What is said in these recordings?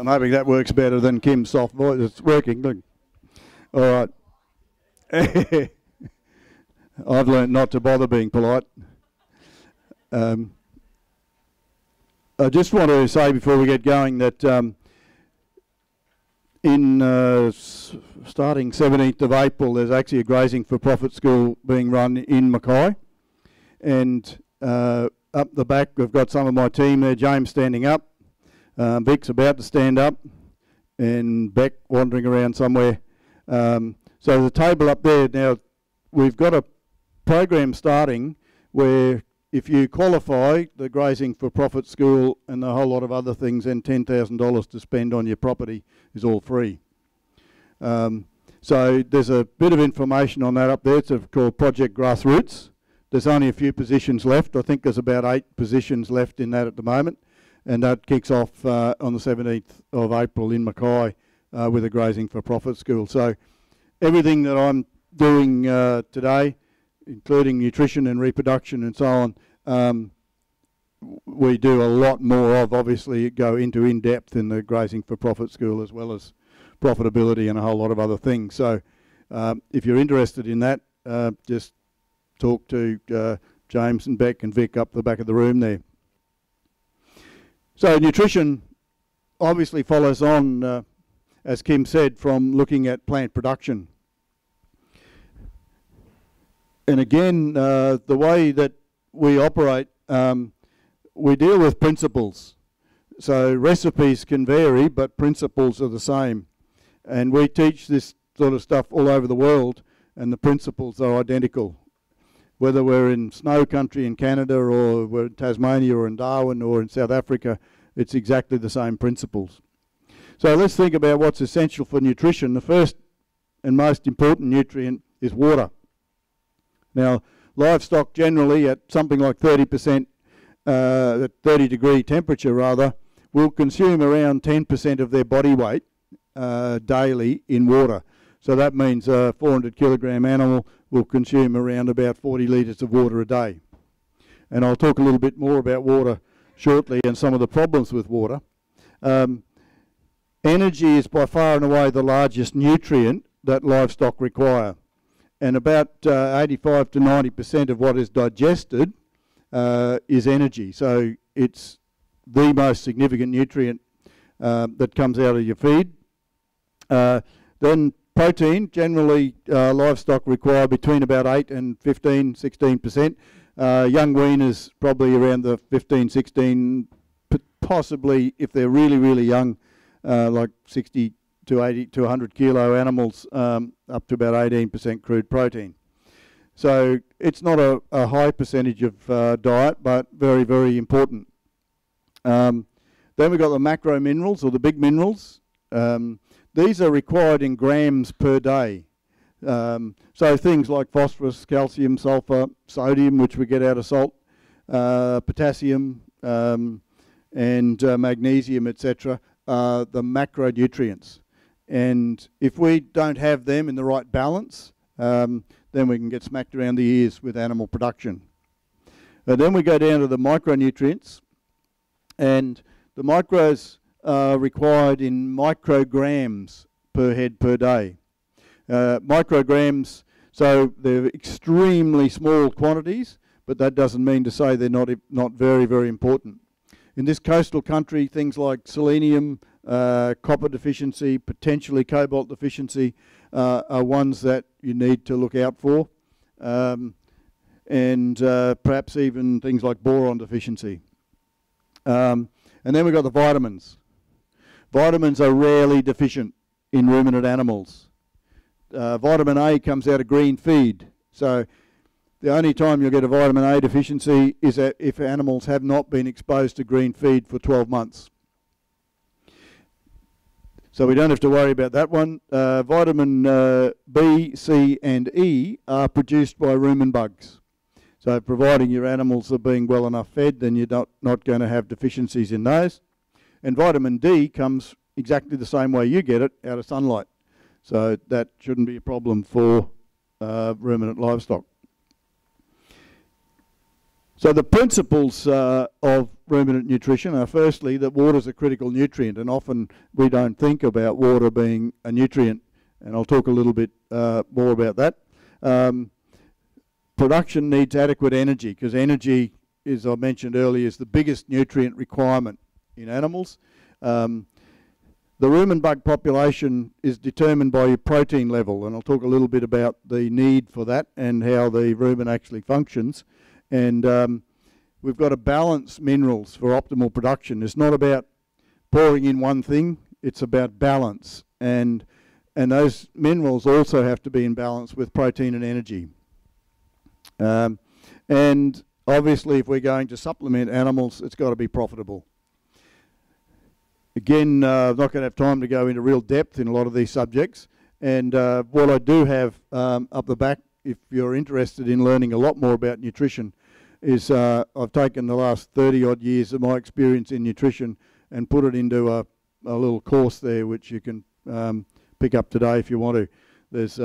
I'm hoping that works better than Kim's soft voice. It's working. Look. All right. I've learnt not to bother being polite. I just want to say before we get going that starting 17th of April, there's actually a Grazing for Profit school being run in Mackay. And up the back, we've got some of my team there. James standing up. Vic's about to stand up. And Beck wandering around somewhere. So the table up there, now we've got a program starting where if you qualify the Grazing for Profit school and a whole lot of other things, then $10,000 to spend on your property is all free. So there's a bit of information on that up there. It's called Project Grassroots. There's only a few positions left. I think there's about 8 positions left in that at the moment. And that kicks off on the 17th of April in Mackay with a Grazing for Profit school. So everything that I'm doing today, including nutrition and reproduction and so on, we do a lot more of. Obviously, go into in-depth in the Grazing for Profit school, as well as profitability and a whole lot of other things. So if you're interested in that, just talk to James and Beck and Vic up the back of the room there. So nutrition obviously follows on, as Kim said, from looking at plant production. And again, the way that we operate, we deal with principles. So recipes can vary, but principles are the same. And we teach this sort of stuff all over the world, and the principles are identical. Whether we're in snow country in Canada, or we're in Tasmania, or in Darwin, or in South Africa, it's exactly the same principles. So let's think about what's essential for nutrition. The first and most important nutrient is water. Now, livestock generally at something like 30%, at 30-degree temperature rather, will consume around 10% of their body weight daily in water. So that means a 400-kilogram animal will consume around about 40 litres of water a day. And I'll talk a little bit more about water shortly and some of the problems with water. Energy is by far and away the largest nutrient that livestock require. And about 85 to 90% of what is digested is energy. So it's the most significant nutrient that comes out of your feed. Then protein, generally livestock require between about 8 and 15, 16%. Young weaners probably around the 15, 16, possibly if they're really, really young, like 60 to 80 to 100 kilo animals, up to about 18% crude protein. So it's not a high percentage of diet, but very, very important. Then we've got the macro minerals, or the big minerals. These are required in grams per day. So things like phosphorus, calcium, sulfur, sodium, which we get out of salt, potassium, and magnesium, etc., are the macronutrients. And if we don't have them in the right balance, then we can get smacked around the ears with animal production. Then we go down to the micronutrients, and the micros are required in micrograms per head per day. Micrograms, so they're extremely small quantities, but that doesn't mean to say they're not very, very important. In this coastal country, things like selenium, copper deficiency, potentially cobalt deficiency are ones that you need to look out for, and perhaps even things like boron deficiency. And then we've got the vitamins. Vitamins are rarely deficient in ruminant animals. Vitamin A comes out of green feed, so the only time you'll get a vitamin A deficiency is if animals have not been exposed to green feed for 12 months. So we don't have to worry about that one. Vitamin B, C and E are produced by rumen bugs. So providing your animals are being well enough fed, then you're not going to have deficiencies in those. And vitamin D comes exactly the same way you get it, out of sunlight. So that shouldn't be a problem for ruminant livestock. So the principles of ruminant nutrition are firstly that water is a critical nutrient, and often we don't think about water being a nutrient, and I'll talk a little bit more about that. Production needs adequate energy, because energy, as I mentioned earlier, is the biggest nutrient requirement in animals. The rumen bug population is determined by your protein level, and I'll talk a little bit about the need for that and how the rumen actually functions. And we've got to balance minerals for optimal production. It's not about pouring in one thing, it's about balance. And those minerals also have to be in balance with protein and energy. And obviously, if we're going to supplement animals, it's got to be profitable. Again, I'm not going to have time to go into real depth in a lot of these subjects. And what I do have up the back, if you're interested in learning a lot more about nutrition, is I've taken the last 30 odd years of my experience in nutrition and put it into a little course there, which you can pick up today if you want to. There's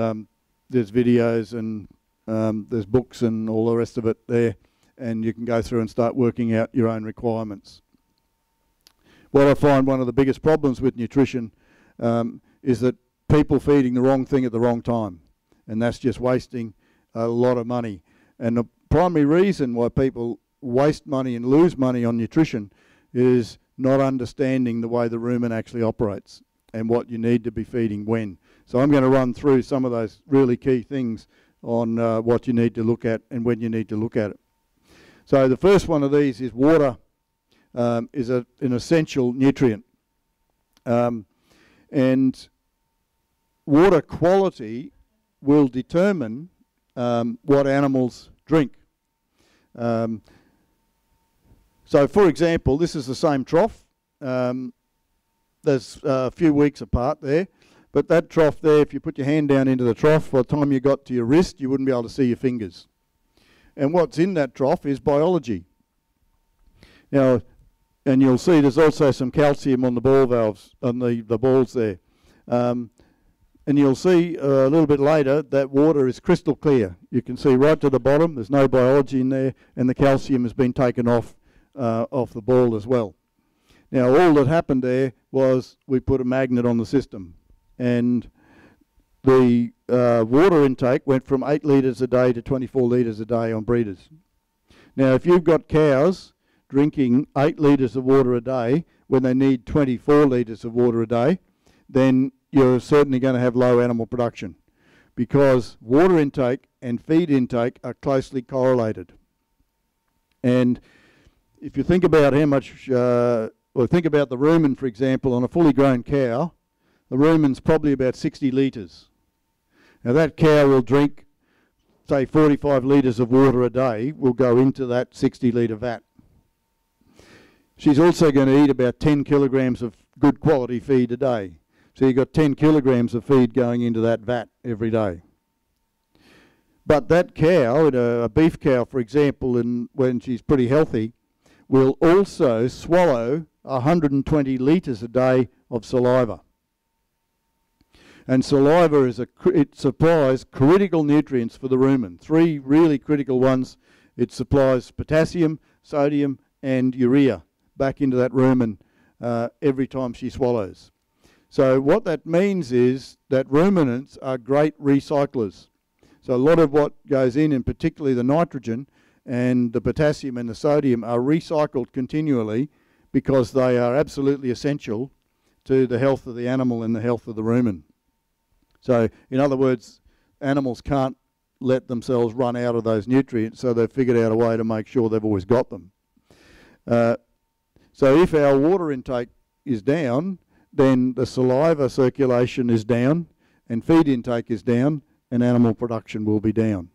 videos and there's books and all the rest of it there, and you can go through and start working out your own requirements. What I find one of the biggest problems with nutrition is that people feeding the wrong thing at the wrong time, and that's just wasting a lot of money. And the primary reason why people waste money and lose money on nutrition is not understanding the way the rumen actually operates and what you need to be feeding when. So I'm going to run through some of those really key things on what you need to look at and when you need to look at it. So the first one of these is water is an essential nutrient. And water quality will determine what animals drink. So for example, this is the same trough. There's a few weeks apart there, but that trough there, if you put your hand down into the trough, by the time you got to your wrist, you wouldn't be able to see your fingers. And what's in that trough is biology. Now, and you'll see there's also some calcium on the ball valves, on the balls there. And you'll see a little bit later that water is crystal clear. You can see right to the bottom, there's no biology in there, and the calcium has been taken off the ball as well. Now, all that happened there was we put a magnet on the system, and the water intake went from 8 litres a day to 24 litres a day on breeders. Now, if you've got cows drinking 8 litres of water a day when they need 24 litres of water a day, then you're certainly going to have low animal production, because water intake and feed intake are closely correlated. And if you think about how much, or think about the rumen, for example, on a fully grown cow, the rumen's probably about 60 litres. Now that cow will drink, say, 45 litres of water a day, will go into that 60 litre vat. She's also going to eat about 10 kilograms of good quality feed a day. So you've got 10 kilograms of feed going into that vat every day. But that cow, a beef cow, for example, when she's pretty healthy, will also swallow 120 litres a day of saliva. And saliva it supplies critical nutrients for the rumen. 3 really critical ones. It supplies potassium, sodium, and urea back into that rumen every time she swallows. So what that means is that ruminants are great recyclers. So a lot of what goes in, and particularly the nitrogen and the potassium and the sodium, are recycled continually because they are absolutely essential to the health of the animal and the health of the rumen. So in other words, animals can't let themselves run out of those nutrients, so they've figured out a way to make sure they've always got them. So if our water intake is down, then the saliva circulation is down, and feed intake is down, and animal production will be down.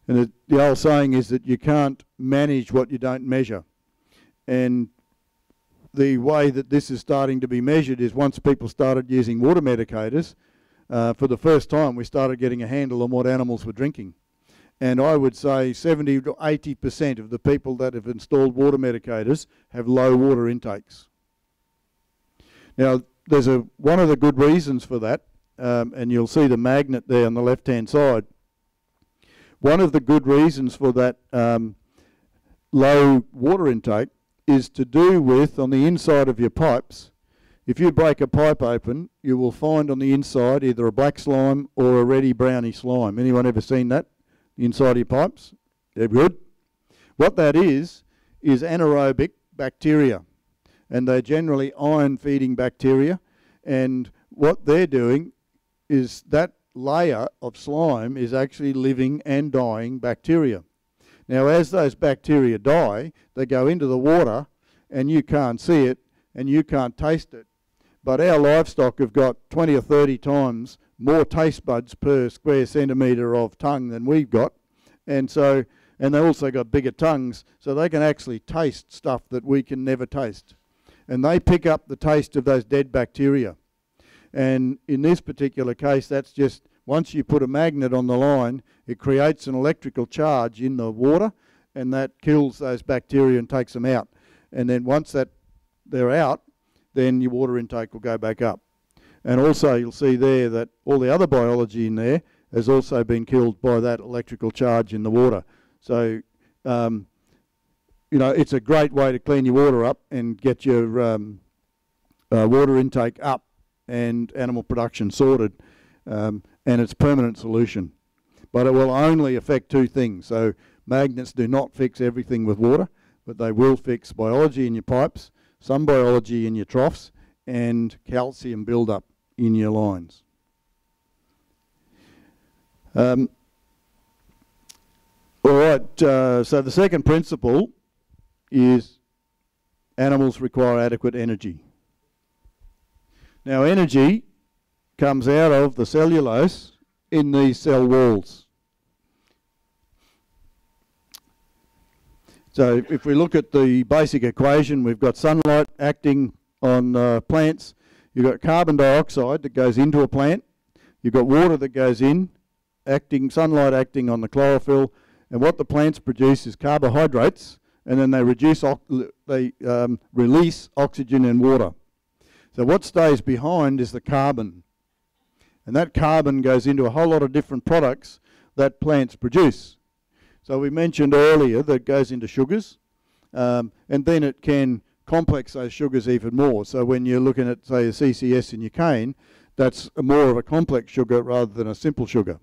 And the old saying is that you can't manage what you don't measure. And the way that this is starting to be measured is once people started using water medicators, for the first time we started getting a handle on what animals were drinking. And I would say 70 to 80% of the people that have installed water medicators have low water intakes. Now, there's one of the good reasons for that, and you'll see the magnet there on the left-hand side. One of the good reasons for that low water intake is to do with, on the inside of your pipes, if you break a pipe open, you will find on the inside either a black slime or a reddy browny slime. Anyone ever seen that inside of your pipes? They're good. What that is anaerobic bacteria, and they're generally iron-feeding bacteria, and what they're doing is that layer of slime is actually living and dying bacteria. Now, as those bacteria die, they go into the water, and you can't see it, and you can't taste it. But our livestock have got 20 or 30 times more taste buds per square centimetre of tongue than we've got. And they also got bigger tongues, so they can actually taste stuff that we can never taste. And they pick up the taste of those dead bacteria. And in this particular case, that's just, once you put a magnet on the line, it creates an electrical charge in the water, and that kills those bacteria and takes them out. And then once they're out, then your water intake will go back up. And also you'll see there that all the other biology in there has also been killed by that electrical charge in the water. So, it's a great way to clean your water up and get your water intake up and animal production sorted, and it's a permanent solution. But it will only affect two things. So magnets do not fix everything with water, but they will fix biology in your pipes, some biology in your troughs, and calcium buildup in your lines. All right, so the second principle is animals require adequate energy. Now, energy comes out of the cellulose in these cell walls. So if we look at the basic equation, we've got sunlight acting on plants, you've got carbon dioxide that goes into a plant, you've got water that goes in, sunlight acting on the chlorophyll, and what the plants produce is carbohydrates, and then they release oxygen and water. So what stays behind is the carbon, and that carbon goes into a whole lot of different products that plants produce. So we mentioned earlier that it goes into sugars, and then it can complex those sugars even more. So when you're looking at, say, a CCS in your cane, that's more of a complex sugar rather than a simple sugar.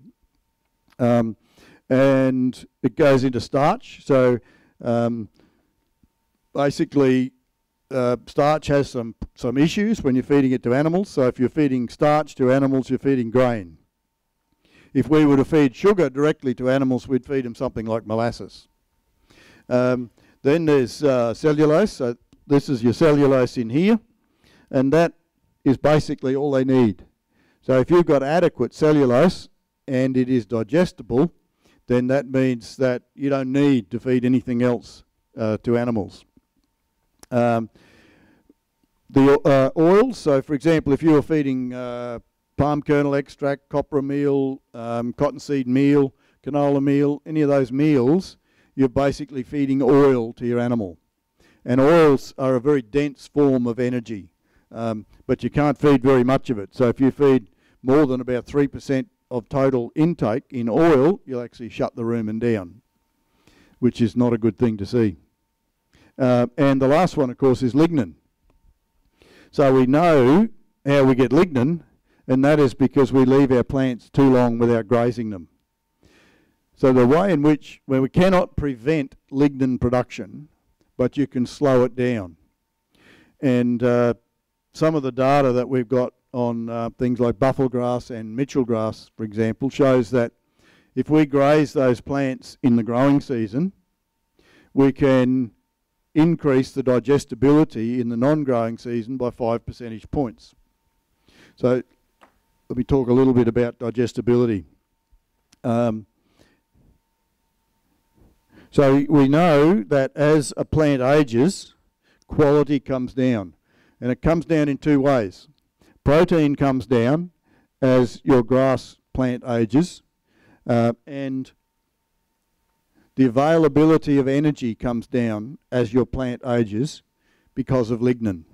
And it goes into starch. So basically, starch has some issues when you're feeding it to animals. So if you're feeding starch to animals, you're feeding grain. If we were to feed sugar directly to animals, we'd feed them something like molasses. Then there's cellulose. So this is your cellulose in here, and that is basically all they need. So if you've got adequate cellulose and it is digestible, then that means that you don't need to feed anything else to animals. The oils, so for example, if you were feeding palm kernel extract, copra meal, cottonseed meal, canola meal, any of those meals, you're basically feeding oil to your animal. And oils are a very dense form of energy, but you can't feed very much of it. So if you feed more than about 3% of total intake in oil, you'll actually shut the rumen down, which is not a good thing to see. And the last one, of course, is lignin. So we know how we get lignin, and that is because we leave our plants too long without grazing them. So the way in which, where we cannot prevent lignin production, but you can slow it down. And some of the data that we've got on things like buffel grass and Mitchell grass, for example, shows that if we graze those plants in the growing season, we can increase the digestibility in the non-growing season by 5 percentage points. So let me talk a little bit about digestibility. So we know that as a plant ages, quality comes down. And it comes down in two ways. Protein comes down as your grass plant ages, and the availability of energy comes down as your plant ages because of lignin.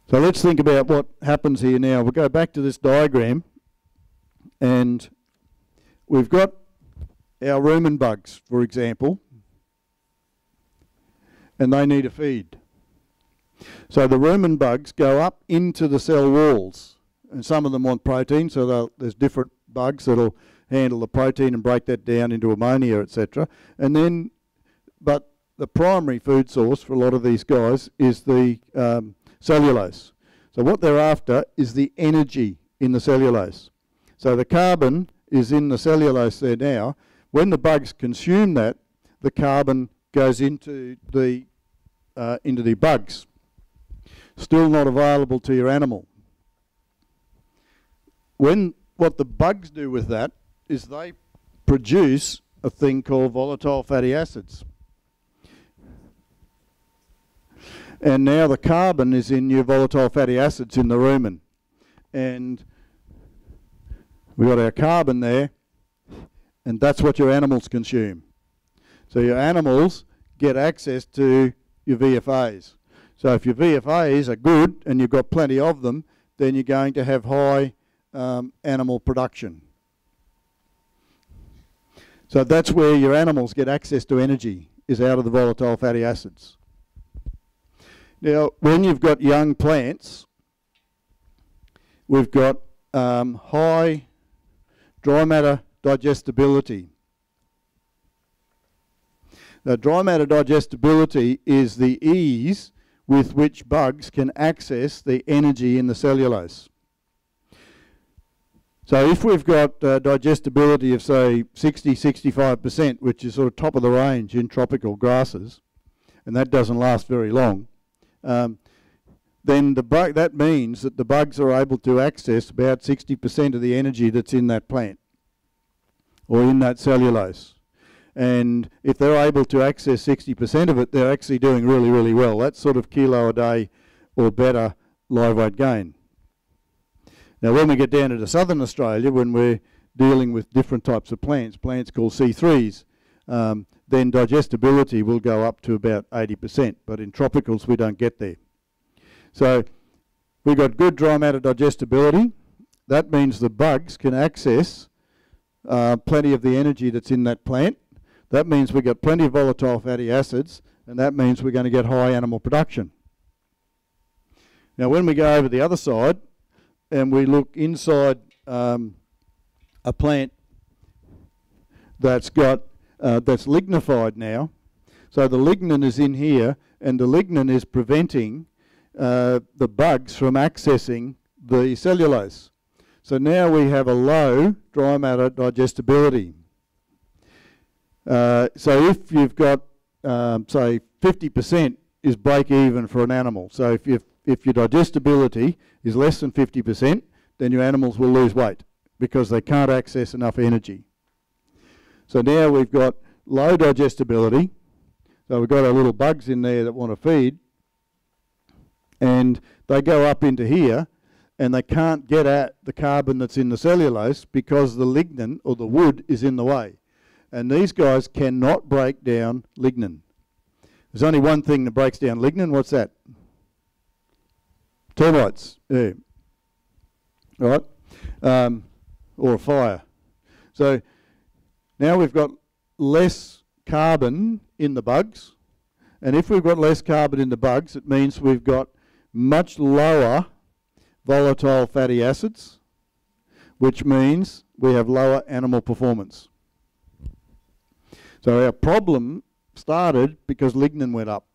So let's think about what happens here now. We'll go back to this diagram, and we've got our rumen bugs, for example, and they need a feed. So the rumen bugs go up into the cell walls, and some of them want protein, so there's different bugs that'll handle the protein and break that down into ammonia, etc. And then, but the primary food source for a lot of these guys is the cellulose. So what they're after is the energy in the cellulose. So the carbon is in the cellulose there now. When the bugs consume that, the carbon goes into the bugs. Still not available to your animal. What the bugs do with that is they produce a thing called volatile fatty acids. And now the carbon is in your volatile fatty acids in the rumen. And we've got our carbon there, and that's what your animals consume. So your animals get access to your VFAs. So if your VFAs are good and you've got plenty of them, then you're going to have high animal production. So that's where your animals get access to energy, is out of the volatile fatty acids. Now, when you've got young plants, we've got high dry matter digestibility. Now, dry matter digestibility is the ease with which bugs can access the energy in the cellulose. So if we've got digestibility of, say, 60–65%, which is sort of top of the range in tropical grasses, and that doesn't last very long, then that means that the bugs are able to access about 60% of the energy that's in that plant or in that cellulose. And if they're able to access 60% of it, they're actually doing really, really well. That's sort of kilo a day or better live weight gain. Now, when we get down into southern Australia, when we're dealing with different types of plants called C3s, then digestibility will go up to about 80%, but in tropicals we don't get there. So we've got good dry matter digestibility. That means the bugs can access plenty of the energy that's in that plant. That means we've got plenty of volatile fatty acids, and that means we're going to get high animal production. Now, when we go over the other side and we look inside a plant that's got that's lignified now, so the lignin is in here, and the lignin is preventing the bugs from accessing the cellulose. So now we have a low dry matter digestibility. So if you've got, say, 50% is break even for an animal. So if your digestibility is less than 50%, then your animals will lose weight because they can't access enough energy. So now we've got low digestibility. So we've got our little bugs in there that want to feed, and they go up into here, and they can't get at the carbon that's in the cellulose because the lignin, or the wood, is in the way. And these guys cannot break down lignin. There's only one thing that breaks down lignin. What's that? Termites. Yeah. Right? Or a fire. So now we've got less carbon in the bugs. And if we've got less carbon in the bugs, it means we've got much lower volatile fatty acids, which means we have lower animal performance. So our problem started because lignin went up.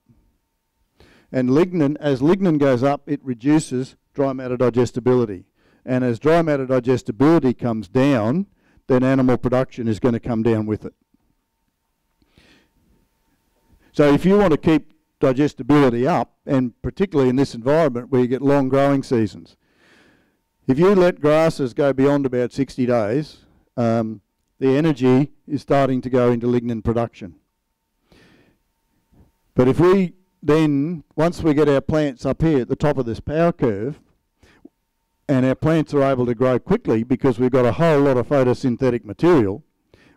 And lignin, as lignin goes up, it reduces dry matter digestibility. And as dry matter digestibility comes down, then animal production is going to come down with it. So if you want to keep digestibility up, and particularly in this environment where you get long growing seasons, if you let grasses go beyond about 60 days, the energy is starting to go into lignin production. But if we then, once we get our plants up here at the top of this power curve, and our plants are able to grow quickly because we've got a whole lot of photosynthetic material,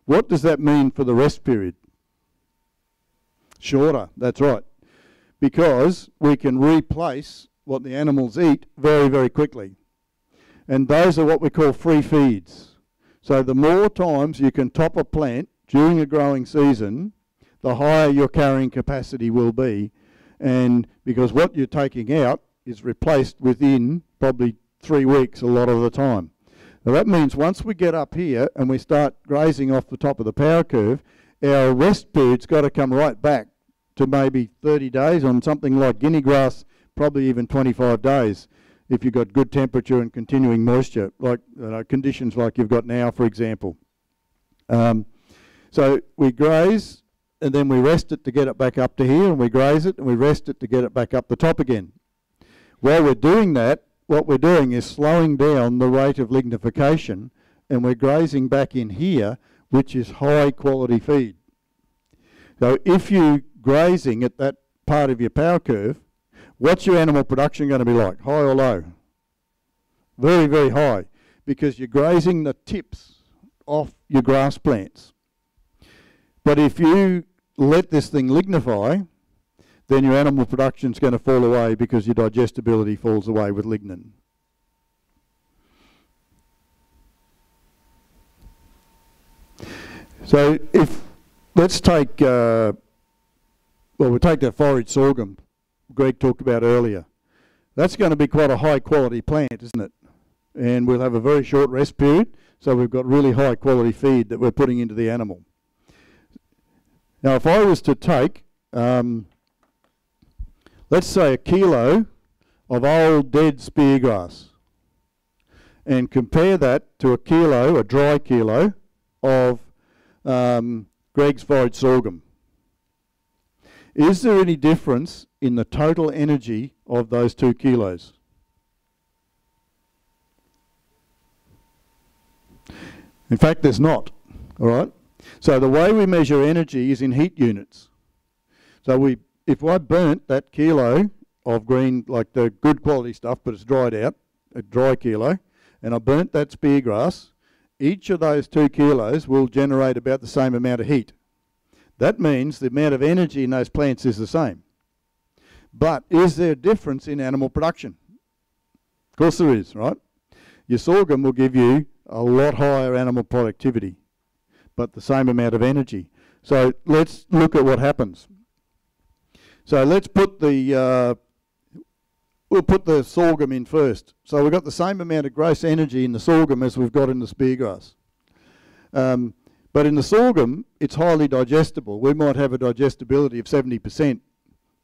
what does that mean for the rest period? Shorter, that's right. Because we can replace what the animals eat very, very quickly. And those are what we call free feeds. So the more times you can top a plant during a growing season, the higher your carrying capacity will be. And because what you're taking out is replaced within probably 3 weeks a lot of the time. Now that means once we get up here and we start grazing off the top of the power curve, our rest period's got to come right back to maybe 30 days on something like guinea grass, probably even 25 days if you've got good temperature and continuing moisture, like conditions like you've got now, for example. So we graze and then we rest it to get it back up to here, and we graze it and we rest it to get it back up the top again. While we're doing that, what we're doing is slowing down the rate of lignification, and we're grazing back in here, which is high quality feed. So if you're grazing at that part of your power curve, what's your animal production going to be like? High or low? Very, very high, because you're grazing the tips off your grass plants. But if you let this thing lignify, then your animal production is going to fall away because your digestibility falls away with lignin. So if, let's take, well, we'll take that forage sorghum Greg talked about earlier. That's going to be quite a high quality plant, isn't it? And we'll have a very short rest period, so we've got really high quality feed that we're putting into the animal. Now if I was to take, let's say a kilo of old dead speargrass and compare that to a kilo, a dry kilo, of Greg's forage sorghum. Is there any difference in the total energy of those 2 kilos? In fact, there's not, all right? So the way we measure energy is in heat units. So if I burnt that kilo of green, like the good quality stuff, but it's dried out, a dry kilo, and I burnt that speargrass, each of those 2 kilos will generate about the same amount of heat. That means the amount of energy in those plants is the same. But is there a difference in animal production? Of course there is, right? Your sorghum will give you a lot higher animal productivity, but the same amount of energy. So let's look at what happens. So let's put the, we'll put the sorghum in first. So we've got the same amount of gross energy in the sorghum as we've got in the speargrass. But in the sorghum, it's highly digestible. We might have a digestibility of 70%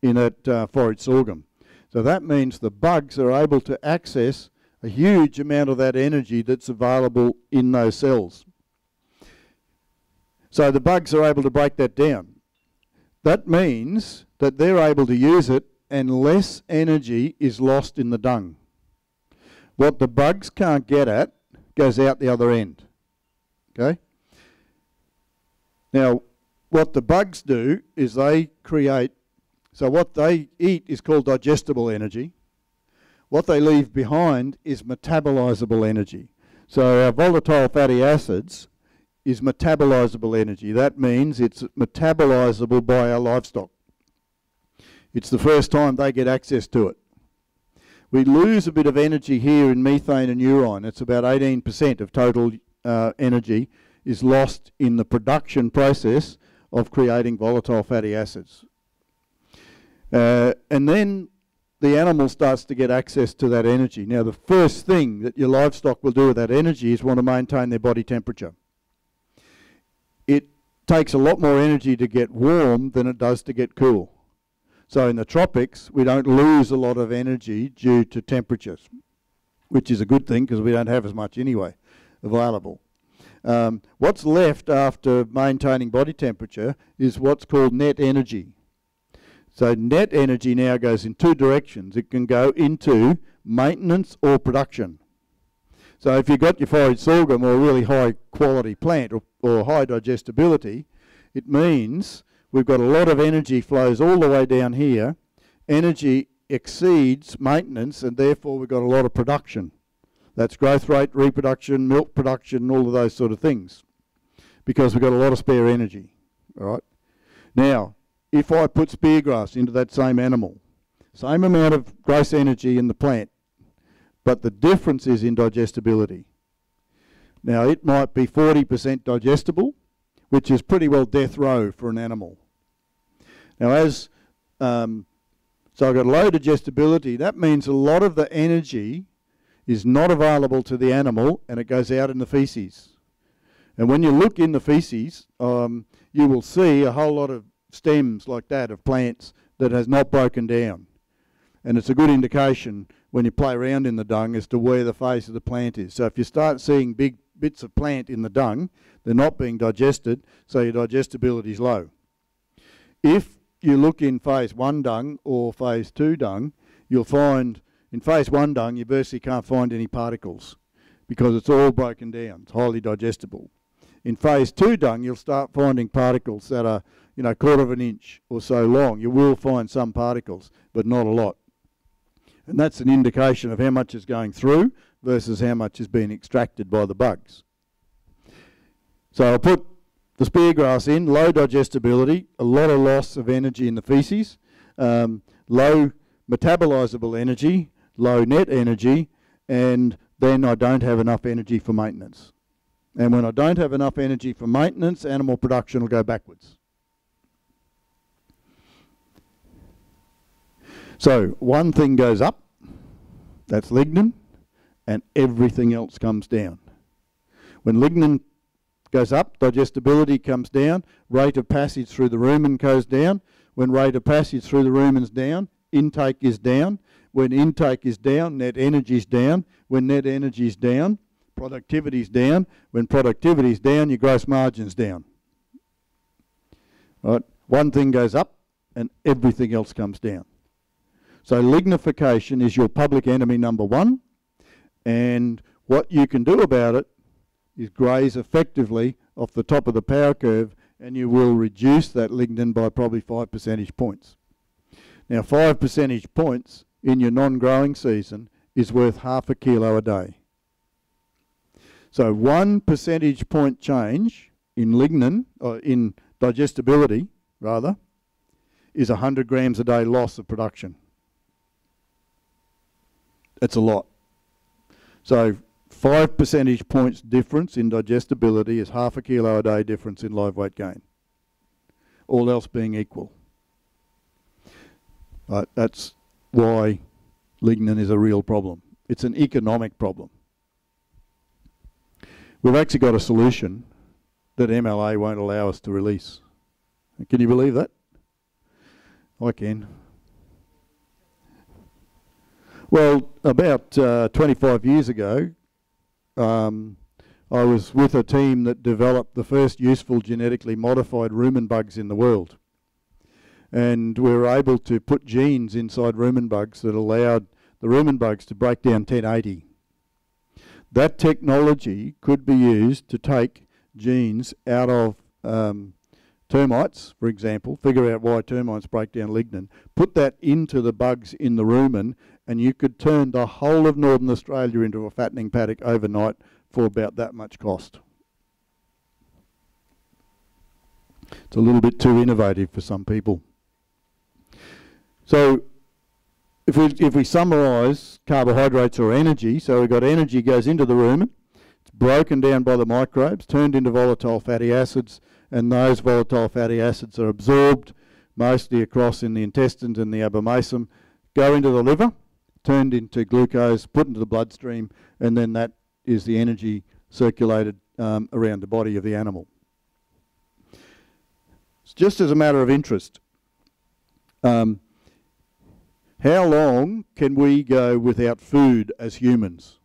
in that forage sorghum. So that means the bugs are able to access a huge amount of that energy that's available in those cells. So the bugs are able to break that down. That means that they're able to use it and less energy is lost in the dung. What the bugs can't get at goes out the other end. Okay? Now, what the bugs do is they create, so what they eat is called digestible energy. What they leave behind is metabolizable energy. So our volatile fatty acids is metabolizable energy. That means it's metabolizable by our livestock. It's the first time they get access to it. We lose a bit of energy here in methane and urine. It's about 18% of total energy is lost in the production process of creating volatile fatty acids. And then the animal starts to get access to that energy. Now the first thing that your livestock will do with that energy is want to maintain their body temperature. It takes a lot more energy to get warm than it does to get cool. So in the tropics, we don't lose a lot of energy due to temperatures, which is a good thing because we don't have as much anyway available. What's left after maintaining body temperature is what's called net energy. So net energy now goes in 2 directions. It can go into maintenance or production. So if you've got your forage sorghum or a really high quality plant or high digestibility, it means we've got a lot of energy flows all the way down here. Energy exceeds maintenance and therefore we've got a lot of production. That's growth rate, reproduction, milk production, all of those sort of things, because we've got a lot of spare energy. All right. Now, if I put speargrass into that same animal, same amount of gross energy in the plant, but the difference is in digestibility. Now, it might be 40% digestible, which is pretty well death row for an animal. Now so I've got low digestibility. That means a lot of the energy is not available to the animal and it goes out in the feces. And when you look in the feces, you will see a whole lot of stems like that of plants that has not broken down. And it's a good indication when you play around in the dung as to where the face of the plant is. So if you start seeing big bits of plant in the dung, they're not being digested, so your digestibility is low. If you look in phase 1 dung or phase 2 dung, you'll find in phase 1 dung you virtually can't find any particles because it's all broken down. It's highly digestible. In phase 2 dung, you'll start finding particles that are, quarter of an inch or so long. You will find some particles, but not a lot. And that's an indication of how much is going through versus how much is being extracted by the bugs. So I'll put the spear grass in, low digestibility, a lot of loss of energy in the feces, low metabolizable energy, low net energy, and then I don't have enough energy for maintenance. And when I don't have enough energy for maintenance, animal production will go backwards. So one thing goes up, that's lignin, and everything else comes down. When lignin goes up, digestibility comes down, rate of passage through the rumen goes down. When rate of passage through the rumen's down, intake is down. When intake is down, net energy is down. When net energy is down, productivity is down. When productivity is down, your gross margin's down. Right? One thing goes up and everything else comes down. So lignification is your public enemy number 1, and what you can do about it is graze effectively off the top of the power curve, and you will reduce that lignin by probably 5 percentage points. Now 5 percentage points in your non-growing season is worth half a kilo a day. So 1 percentage point change in lignin, or in digestibility rather, is 100 grams a day loss of production. That's a lot. So 5 percentage points difference in digestibility is half a kilo a day difference in live weight gain. All else being equal. That's why lignin is a real problem. It's an economic problem. We've actually got a solution that MLA won't allow us to release. Can you believe that? I can. Well, about 25 years ago, I was with a team that developed the first useful genetically modified rumen bugs in the world. And we were able to put genes inside rumen bugs that allowed the rumen bugs to break down 1080. That technology could be used to take genes out of termites, for example, figure out why termites break down lignin, put that into the bugs in the rumen, and you could turn the whole of Northern Australia into a fattening paddock overnight for about that much cost. It's a little bit too innovative for some people. So if we summarise carbohydrates or energy, so we've got energy goes into the rumen, it's broken down by the microbes, turned into volatile fatty acids, and those volatile fatty acids are absorbed mostly across in the intestines and the abomasum, go into the liver, turned into glucose, put into the bloodstream, and then that is the energy circulated around the body of the animal. It's just as a matter of interest, how long can we go without food as humans?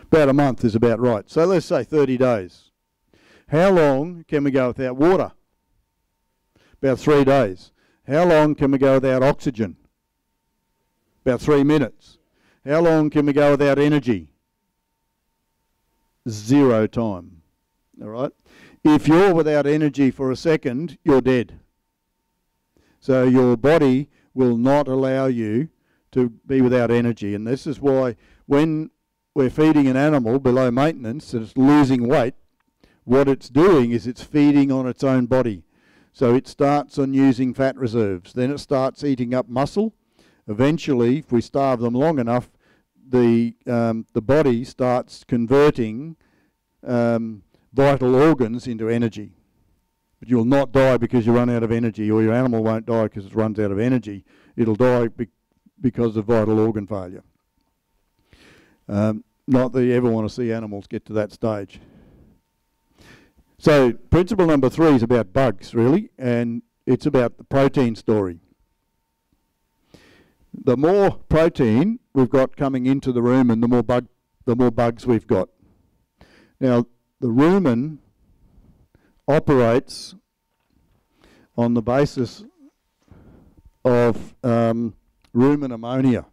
About a month is about right. So let's say 30 days. How long can we go without water? About 3 days. How long can we go without oxygen? About 3 minutes. How long can we go without energy? 0 time. All right? If you're without energy for a second, you're dead. So your body will not allow you to be without energy. And this is why when we're feeding an animal below maintenance and it's losing weight, what it's doing is it's feeding on its own body. So it starts on using fat reserves. Then it starts eating up muscle. Eventually, if we starve them long enough, the body starts converting vital organs into energy. But you'll not die because you run out of energy, or your animal won't die because it runs out of energy. It'll die because of vital organ failure. Not that you ever want to see animals get to that stage. So principle number 3 is about bugs, really, and it's about the protein story. The more protein we've got coming into the rumen, the more bugs we've got. Now, the rumen operates on the basis of rumen ammonia.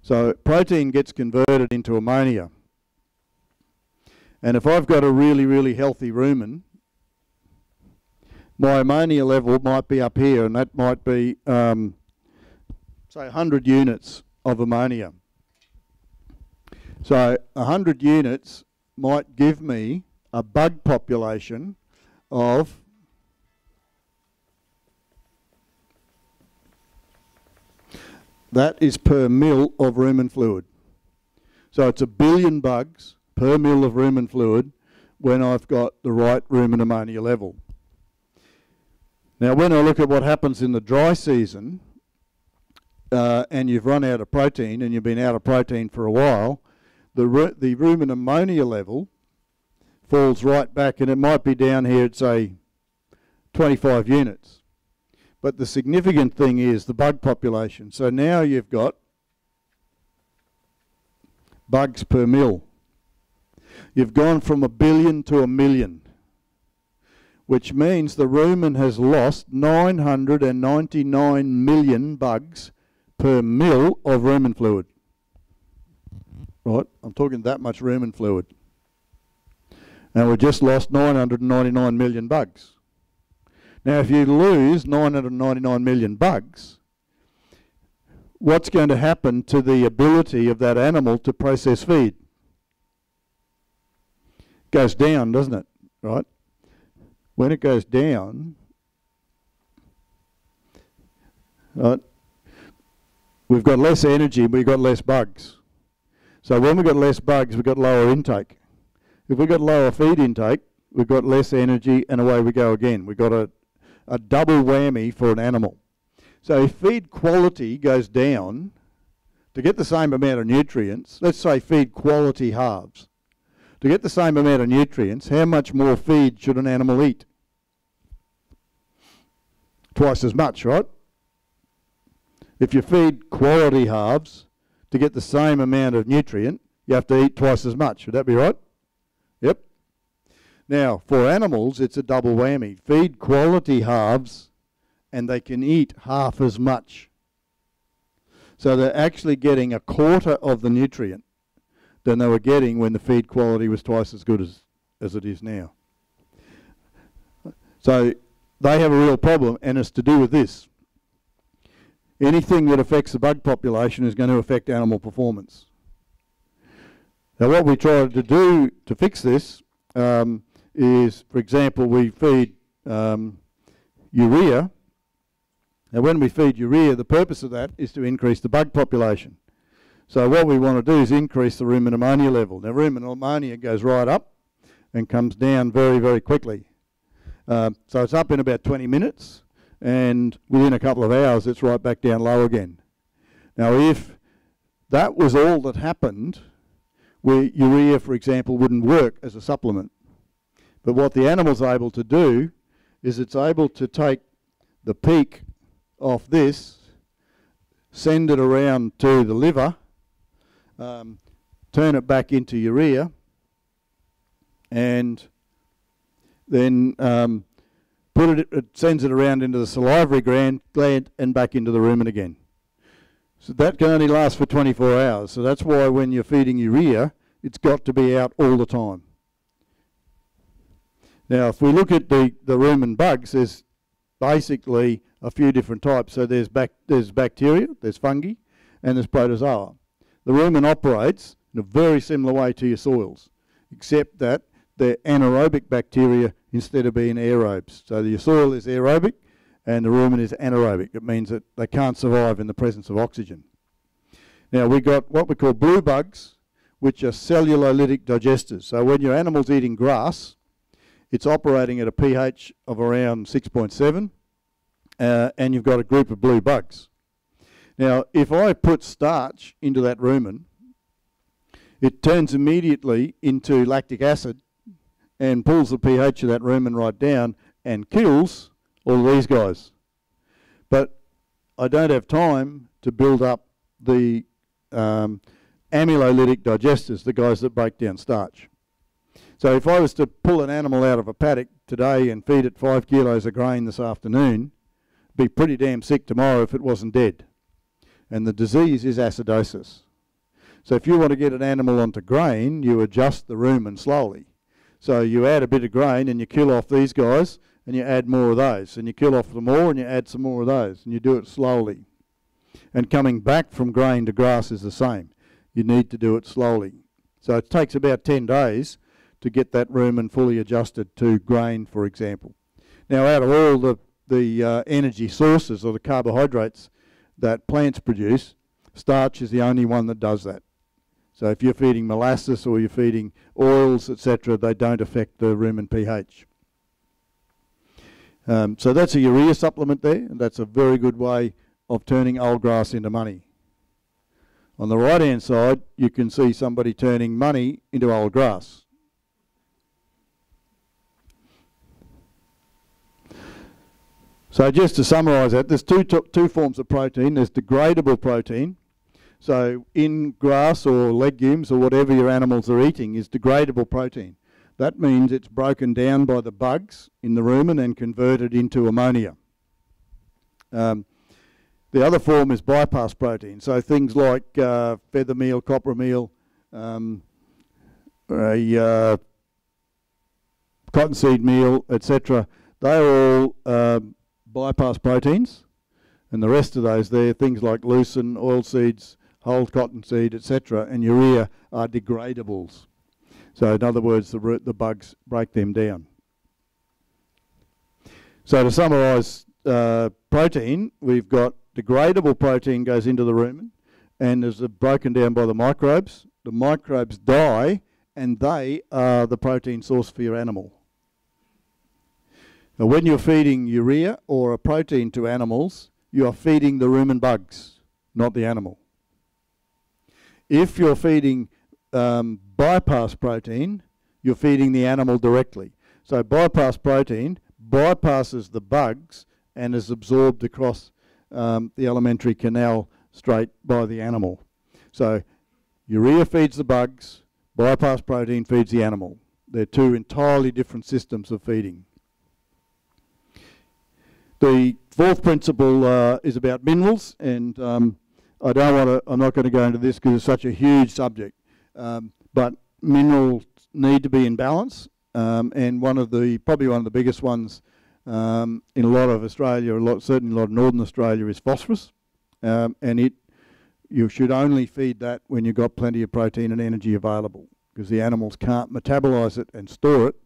So protein gets converted into ammonia. And if I've got a really, really healthy rumen, my ammonia level might be up here, and that might be, say, 100 units of ammonia. So 100 units might give me a bug population of that is per mil of rumen fluid. So it's 1 billion bugs per mil of rumen fluid when I've got the right rumen ammonia level. Now when I look at what happens in the dry season, and you've run out of protein and you've been out of protein for a while, the rumen ammonia level falls right back, and it might be down here at, say, 25 units. But the significant thing is the bug population. So now you've got bugs per mil. You've gone from 1 billion to 1 million, which means the rumen has lost 999 million bugs per mil of rumen fluid. Right, I'm talking that much rumen fluid. And we've just lost 999 million bugs. Now, if you lose 999 million bugs, what's going to happen to the ability of that animal to process feed? It goes down, doesn't it? Right? When it goes down, right, we've got less energy, we've got less bugs. So when we've got less bugs, we've got lower intake. If we've got lower feed intake, we've got less energy, and away we go again. We've got a double whammy for an animal. So if feed quality goes down, to get the same amount of nutrients, let's say feed quality halves. To get the same amount of nutrients, how much more feed should an animal eat? Twice as much, right? If you feed quality halves, to get the same amount of nutrient, you have to eat twice as much. Would that be right? Yep. Now, for animals, it's a double whammy. Feed quality halves, and they can eat half as much. So they're actually getting a quarter of the nutrient than they were getting when the feed quality was twice as good as it is now. So they have a real problem, and it's to do with this. Anything that affects the bug population is going to affect animal performance. Now what we try to do to fix this is, for example, we feed urea. Now when we feed urea, the purpose of that is to increase the bug population. So what we want to do is increase the rumen ammonia level. Now rumen ammonia goes right up and comes down very, very quickly. So it's up in about 20 minutes, and within a couple of hours it's right back down low again. Now if that was all that happened, where urea, for example, wouldn't work as a supplement. But what the animal's able to do is it's able to take the peak off this, send it around to the liver, turn it back into urea, and then it sends it around into the salivary gland and back into the rumen again. So that can only last for 24 hours. So that's why when you're feeding urea, it's got to be out all the time. Now, if we look at the rumen bugs, there's basically a few different types. So there's bacteria, there's fungi, and there's protozoa. The rumen operates in a very similar way to your soils, except that they're anaerobic bacteria instead of being aerobes. So your soil is aerobic and the rumen is anaerobic. It means that they can't survive in the presence of oxygen. Now we've got what we call blue bugs, which are cellulolytic digesters. So when your animal's eating grass, it's operating at a pH of around 6.7, and you've got a group of blue bugs. Now, if I put starch into that rumen, it turns immediately into lactic acid and pulls the pH of that rumen right down and kills all of these guys. But I don't have time to build up the amylolytic digesters, the guys that break down starch. So if I was to pull an animal out of a paddock today and feed it 5 kilos of grain this afternoon, it'd be pretty damn sick tomorrow if it wasn't dead. And the disease is acidosis. So if you want to get an animal onto grain, you adjust the rumen slowly. So you add a bit of grain and you kill off these guys and you add more of those. And you kill off them more and you add some more of those. And you do it slowly. And coming back from grain to grass is the same. You need to do it slowly. So it takes about 10 days to get that rumen fully adjusted to grain, for example. Now, out of all the energy sources or the carbohydrates that plants produce, starch is the only one that does that. So if you're feeding molasses or you're feeding oils, etc., they don't affect the rumen pH. So that's a urea supplement there, and that's a very good way of turning old grass into money. On the right-hand side, you can see somebody turning money into old grass. So just to summarise that, there's two forms of protein. There's degradable protein. So in grass or legumes or whatever your animals are eating is degradable protein. That means it's broken down by the bugs in the rumen and converted into ammonia. The other form is bypass protein. So things like feather meal, copra meal, cottonseed meal, etc. They are all bypass proteins, and the rest of those there, things like lucerne, oilseeds, whole cottonseed, etc., and urea are degradables. So in other words, the bugs break them down. So to summarise protein, we've got degradable protein goes into the rumen, and is broken down by the microbes. The microbes die, and they are the protein source for your animal. Now, when you're feeding urea or a protein to animals, you are feeding the rumen bugs, not the animal. If you're feeding bypass protein, you're feeding the animal directly. So bypass protein bypasses the bugs and is absorbed across the alimentary canal straight by the animal. So urea feeds the bugs, bypass protein feeds the animal. They're two entirely different systems of feeding. The fourth principle is about minerals, and I'm not going to go into this because it's such a huge subject. But minerals need to be in balance, and probably one of the biggest ones in a lot of Australia, certainly a lot of northern Australia, is phosphorus, and you should only feed that when you've got plenty of protein and energy available, because the animals can't metabolise it and store it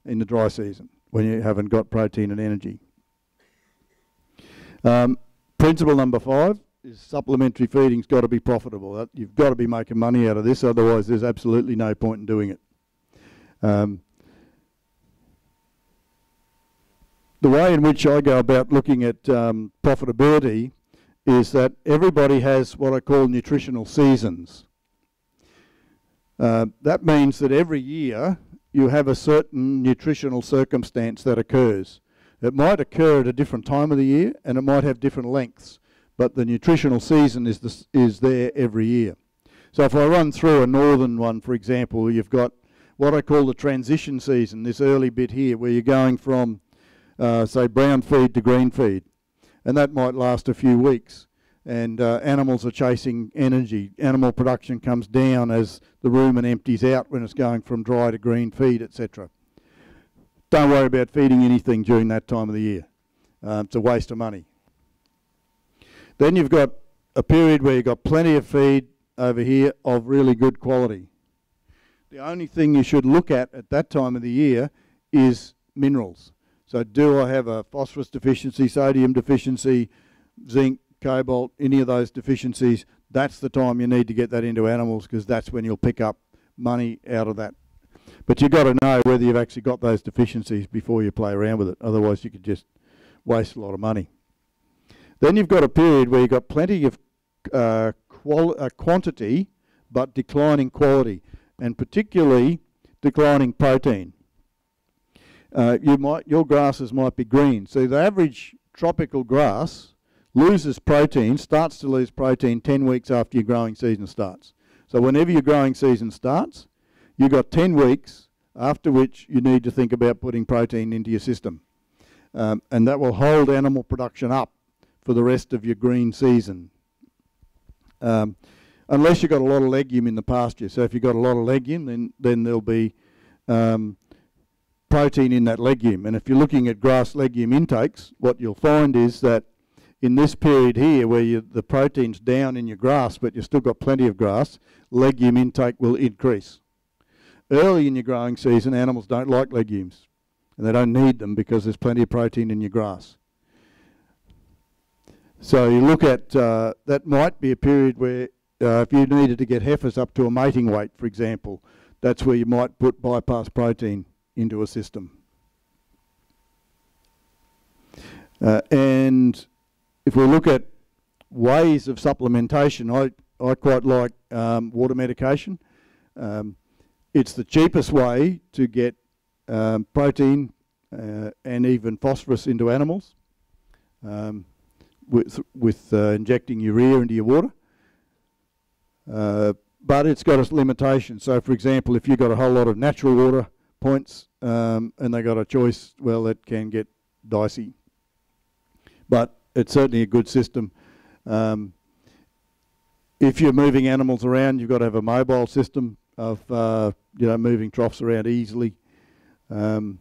in the dry season when you haven't got protein and energy. Principle number 5 is supplementary feeding's got to be profitable. You've got to be making money out of this, otherwise there's absolutely no point in doing it. The way in which I go about looking at profitability is that everybody has what I call nutritional seasons. That means that every year you have a certain nutritional circumstance that occurs. It might occur at a different time of the year and it might have different lengths, but the nutritional season is there every year. So if I run through a northern one, for example, you've got what I call the transition season, this early bit here, where you're going from, say, brown feed to green feed. And that might last a few weeks. And animals are chasing energy. Animal production comes down as the rumen empties out when it's going from dry to green feed, etc. Don't worry about feeding anything during that time of the year. It's a waste of money. Then you've got a period where you've got plenty of feed over here of really good quality. The only thing you should look at that time of the year is minerals. So do I have a phosphorus deficiency, sodium deficiency, zinc, cobalt, any of those deficiencies? That's the time you need to get that into animals, because that's when you'll pick up money out of that. But you've got to know whether you've actually got those deficiencies before you play around with it. Otherwise, you could just waste a lot of money. Then you've got a period where you've got plenty of quantity, but declining quality, and particularly declining protein. Your grasses might be green. So the average tropical grass loses protein, starts to lose protein 10 weeks after your growing season starts. So whenever your growing season starts, you've got 10 weeks after which you need to think about putting protein into your system. And that will hold animal production up for the rest of your green season. Unless you've got a lot of legume in the pasture. So if you've got a lot of legume, then there'll be protein in that legume. And if you're looking at grass legume intakes, what you'll find is that in this period here, where the protein's down in your grass, but you've still got plenty of grass, legume intake will increase. Early in your growing season, animals don't like legumes, and they don't need them because there's plenty of protein in your grass. So you look at, that might be a period where if you needed to get heifers up to a mating weight, for example, that's where you might put bypass protein into a system. And if we look at ways of supplementation, I quite like water medication. It's the cheapest way to get protein and even phosphorus into animals with injecting urea into your water. But it's got its limitations. So, for example, if you've got a whole lot of natural water points and they got a choice, well, it can get dicey. But it's certainly a good system. If you're moving animals around, you've got to have a mobile system of moving troughs around easily. And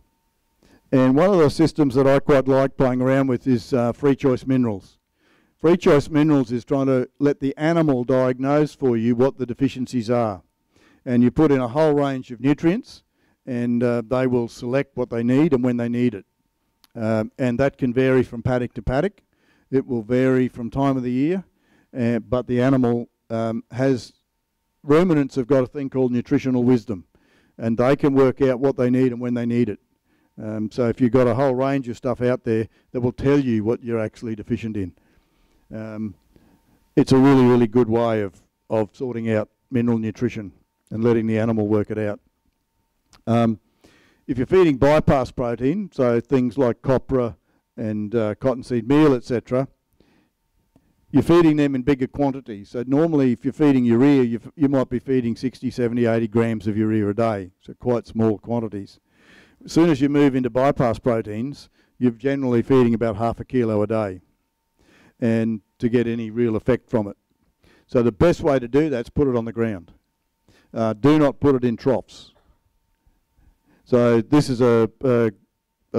one of the systems that I quite like playing around with is free choice minerals. Free choice minerals is trying to let the animal diagnose for you what the deficiencies are. And you put in a whole range of nutrients, and they will select what they need and when they need it. And that can vary from paddock to paddock. It will vary from time of the year, but the animal ruminants have got a thing called nutritional wisdom, and they can work out what they need and when they need it. So if you've got a whole range of stuff out there that will tell you what you're actually deficient in. It's a really, really good way of sorting out mineral nutrition and letting the animal work it out. If you're feeding bypass protein, so things like copra and cottonseed meal, etc., you're feeding them in bigger quantities. So normally if you're feeding urea, you might be feeding 60, 70, 80 grams of urea a day, so quite small quantities. As soon as you move into bypass proteins, you're generally feeding about 1/2 kilo a day, and to get any real effect from it. So the best way to do that is put it on the ground. Do not put it in troughs. So this is a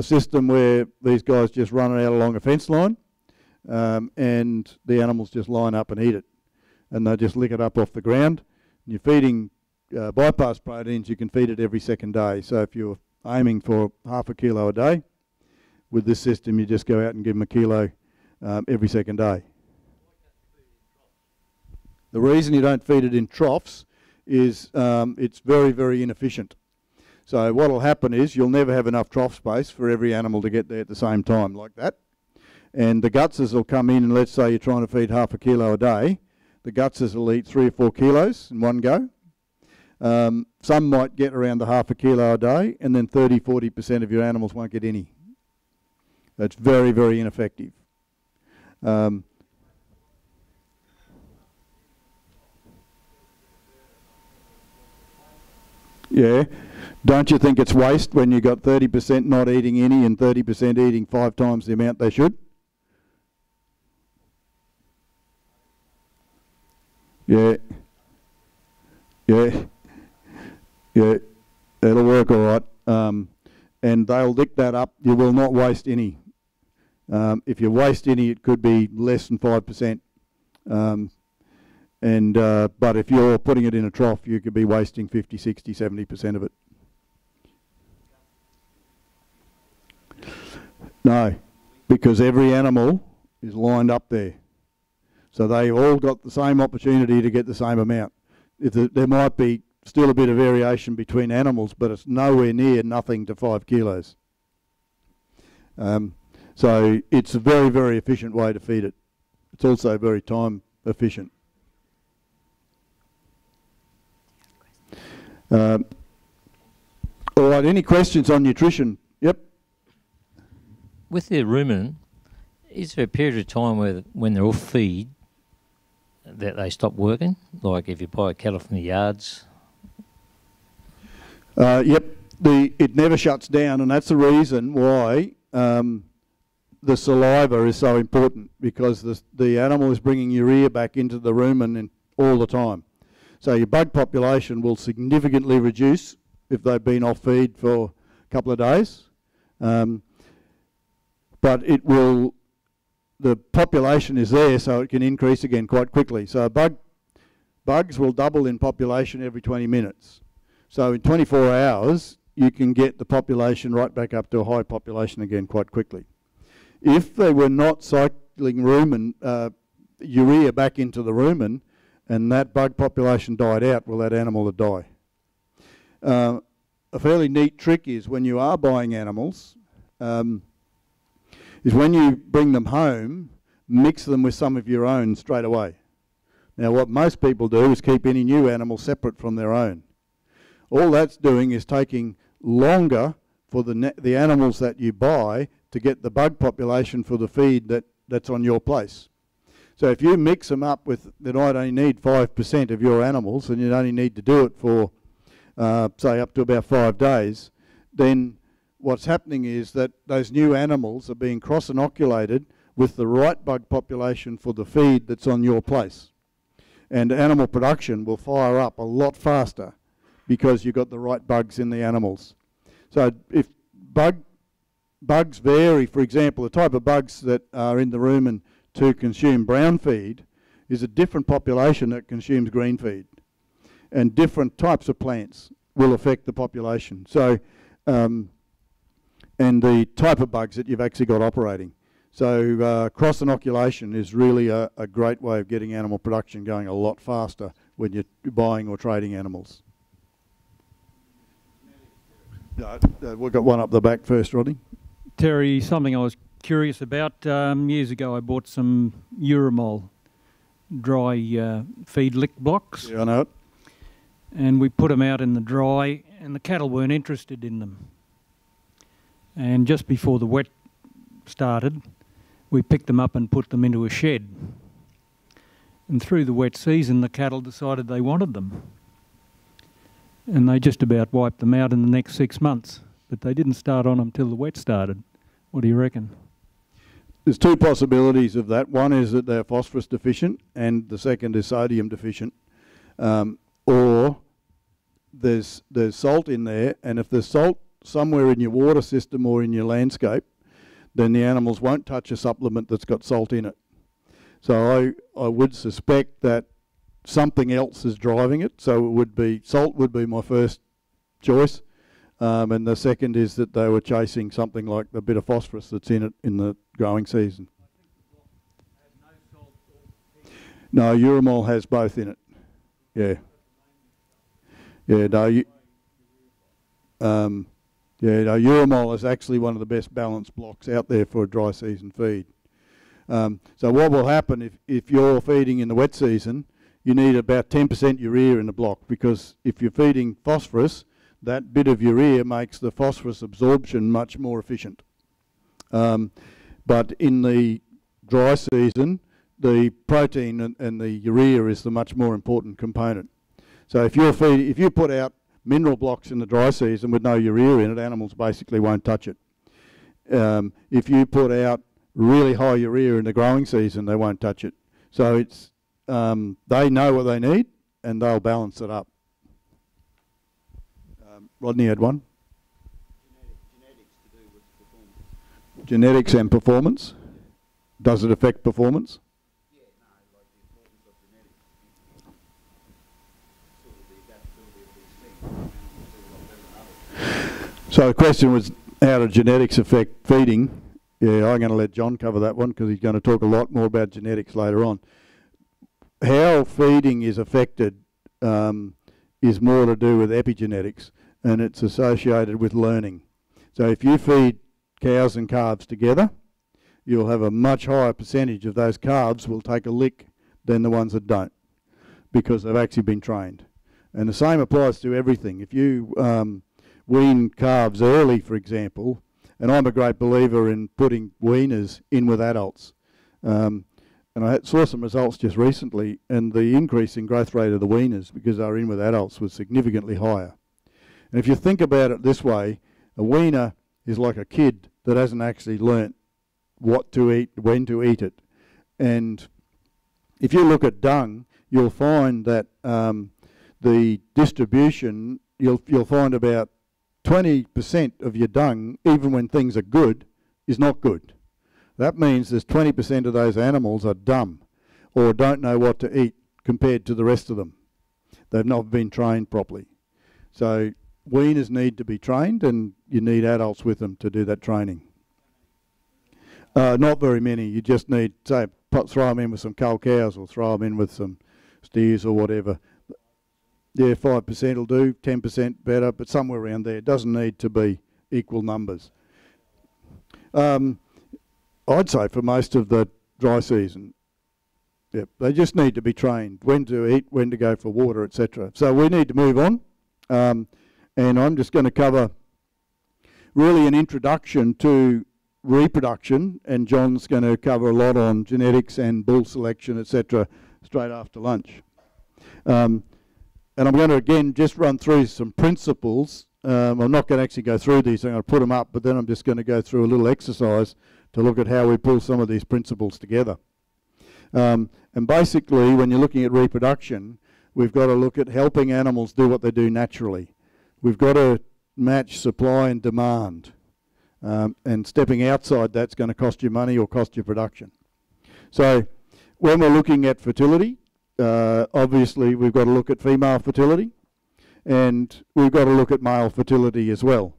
system where these guys just run it out along a fence line, and the animals just line up and eat it, and they just lick it up off the ground. And you're feeding bypass proteins, you can feed it every second day. So if you're aiming for 1/2 kilo a day, with this system you just go out and give them 1 kilo every second day. The reason you don't feed it in troughs is it's very, very inefficient. So what will happen is you'll never have enough trough space for every animal to get there at the same time like that. And the gutses will come in, and let's say you're trying to feed 1/2 kilo a day, the gutses will eat 3 or 4 kilos in one go. Some might get around the 1/2 kilo a day, and then 30–40% of your animals won't get any. That's very, very ineffective. Yeah. Don't you think it's waste when you got 30% not eating any and 30% eating 5 times the amount they should? Yeah. Yeah. Yeah. It'll work all right. And they'll lick that up. You will not waste any. If you waste any, it could be less than 5%. But if you're putting it in a trough, you could be wasting 50, 60, 70% of it. No, because every animal is lined up there. So they've all got the same opportunity to get the same amount. There might be still a bit of variation between animals, but it's nowhere near nothing to 5 kilos. So it's a very, very efficient way to feed it. It's also very time efficient. All right, any questions on nutrition? Yep. With the rumen, is there a period of time where when they're off feed that they stop working? Like if you buy cattle from the yards? Yep, it never shuts down, and that's the reason why the saliva is so important, because the animal is bringing urea back into the rumen all the time. So your bug population will significantly reduce if they've been off feed for a couple of days, but the population is there, so it can increase again quite quickly. So bugs will double in population every 20 minutes. So in 24 hours, you can get the population right back up to a high population again quite quickly. If they were not cycling rumen, urea back into the rumen, and that bug population died out, well, that animal would die. A fairly neat trick is when you are buying animals, is when you bring them home, mix them with some of your own straight away. Now, what most people do is keep any new animal separate from their own. All that's doing is taking longer for the animals that you buy to get the bug population for the feed that's on your place. So if you mix them up with, they might only need 5% of your animals, and you only need to do it for, say, up to about 5 days, then what's happening is that those new animals are being cross-inoculated with the right bug population for the feed that's on your place. And animal production will fire up a lot faster because you've got the right bugs in the animals. So if bugs vary, for example, the type of bugs that are in the rumen to consume brown feed is a different population that consumes green feed. And different types of plants will affect the population. So, and the type of bugs that you've actually got operating. So cross-inoculation is really a great way of getting animal production going a lot faster when you're buying or trading animals. We've got one up the back first, Rodney. Terry, something I was curious about. Years ago I bought some Uramol dry feed lick blocks. Yeah, I know it. And we put them out in the dry, and the cattle weren't interested in them. And just before the wet started, we picked them up and put them into a shed. And through the wet season, the cattle decided they wanted them. And they just about wiped them out in the next 6 months. But they didn't start on them till the wet started. What do you reckon? There's two possibilities of that. One is that they're phosphorus deficient, and the second is sodium deficient. Or there's salt in there, and if there's salt somewhere in your water system or in your landscape, then the animals won't touch a supplement that's got salt in it. So I would suspect that something else is driving it. So it would be, salt would be my first choice. And the second is that they were chasing something like the bit of phosphorus that's in it in the growing season. No, Uramol has both in it. Yeah. Yeah, no, Uramol is actually one of the best balanced blocks out there for a dry season feed. So what will happen if you're feeding in the wet season, you need about 10% urea in the block, because if you're feeding phosphorus, that bit of urea makes the phosphorus absorption much more efficient. But in the dry season, the protein and the urea is the much more important component. So if you put out mineral blocks in the dry season with no urea in it, animals basically won't touch it. If you put out really high urea in the growing season, they won't touch it. So it's they know what they need, and they'll balance it up. Rodney had one. Genetics to do with performance. Genetics and performance. Does it affect performance? Yeah, no, like the importance of genetics. Sort of the adaptability of these things. So the question was, how do genetics affect feeding? Yeah, I'm going to let John cover that one because he's going to talk a lot more about genetics later on. How feeding is affected is more to do with epigenetics, and it's associated with learning. So if you feed cows and calves together, you'll have a much higher percentage of those calves will take a lick than the ones that don't, because they've actually been trained. And the same applies to everything. If you wean calves early, for example, and I'm a great believer in putting weaners in with adults. And I saw some results just recently, and the increase in growth rate of the weaners, because they were in with adults, was significantly higher. And if you think about it this way, a weaner is like a kid that hasn't actually learnt what to eat, when to eat it. And if you look at dung, you'll find that the distribution, you'll find about 20% of your dung, even when things are good, is not good. That means there's 20% of those animals are dumb or don't know what to eat compared to the rest of them. They've not been trained properly. So weaners need to be trained, and you need adults with them to do that training. Not very many. You just need, say, throw them in with some cull cows or throw them in with some steers or whatever. Yeah, 5% will do, 10% better, but somewhere around there. It doesn't need to be equal numbers. I'd say for most of the dry season, yep, they just need to be trained when to eat, when to go for water, etc. So we need to move on, and I'm just going to cover really an introduction to reproduction, and John's going to cover a lot on genetics and bull selection, etc. straight after lunch. And I'm going to again just run through some principles. I'm not going to actually go through these, I'm going to put them up, but then I'm just going to go through a little exercise to look at how we pull some of these principles together. And basically, when you're looking at reproduction, we've got to look at helping animals do what they do naturally. We've got to match supply and demand. And stepping outside that's going to cost you money or cost you production. So when we're looking at fertility, obviously we've got to look at female fertility, and we've got to look at male fertility as well.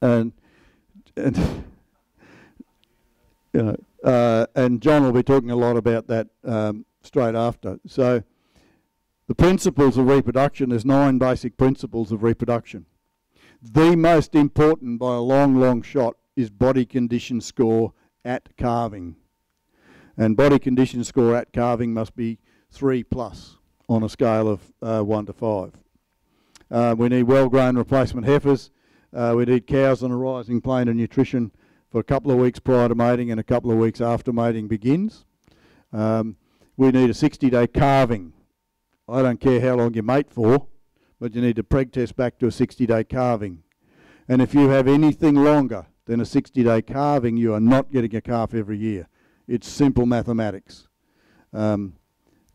And John will be talking a lot about that straight after. So the principles of reproduction, there's 9 basic principles of reproduction. The most important by a long, long shot is body condition score at calving. And body condition score at calving must be 3+ on a scale of 1 to 5. We need well-grown replacement heifers. We need cows on a rising plane of nutrition for a couple of weeks prior to mating and a couple of weeks after mating begins. We need a 60-day calving. I don't care how long you mate for, but you need to preg test back to a 60-day calving. And if you have anything longer than a 60-day calving, you are not getting a calf every year. It's simple mathematics. I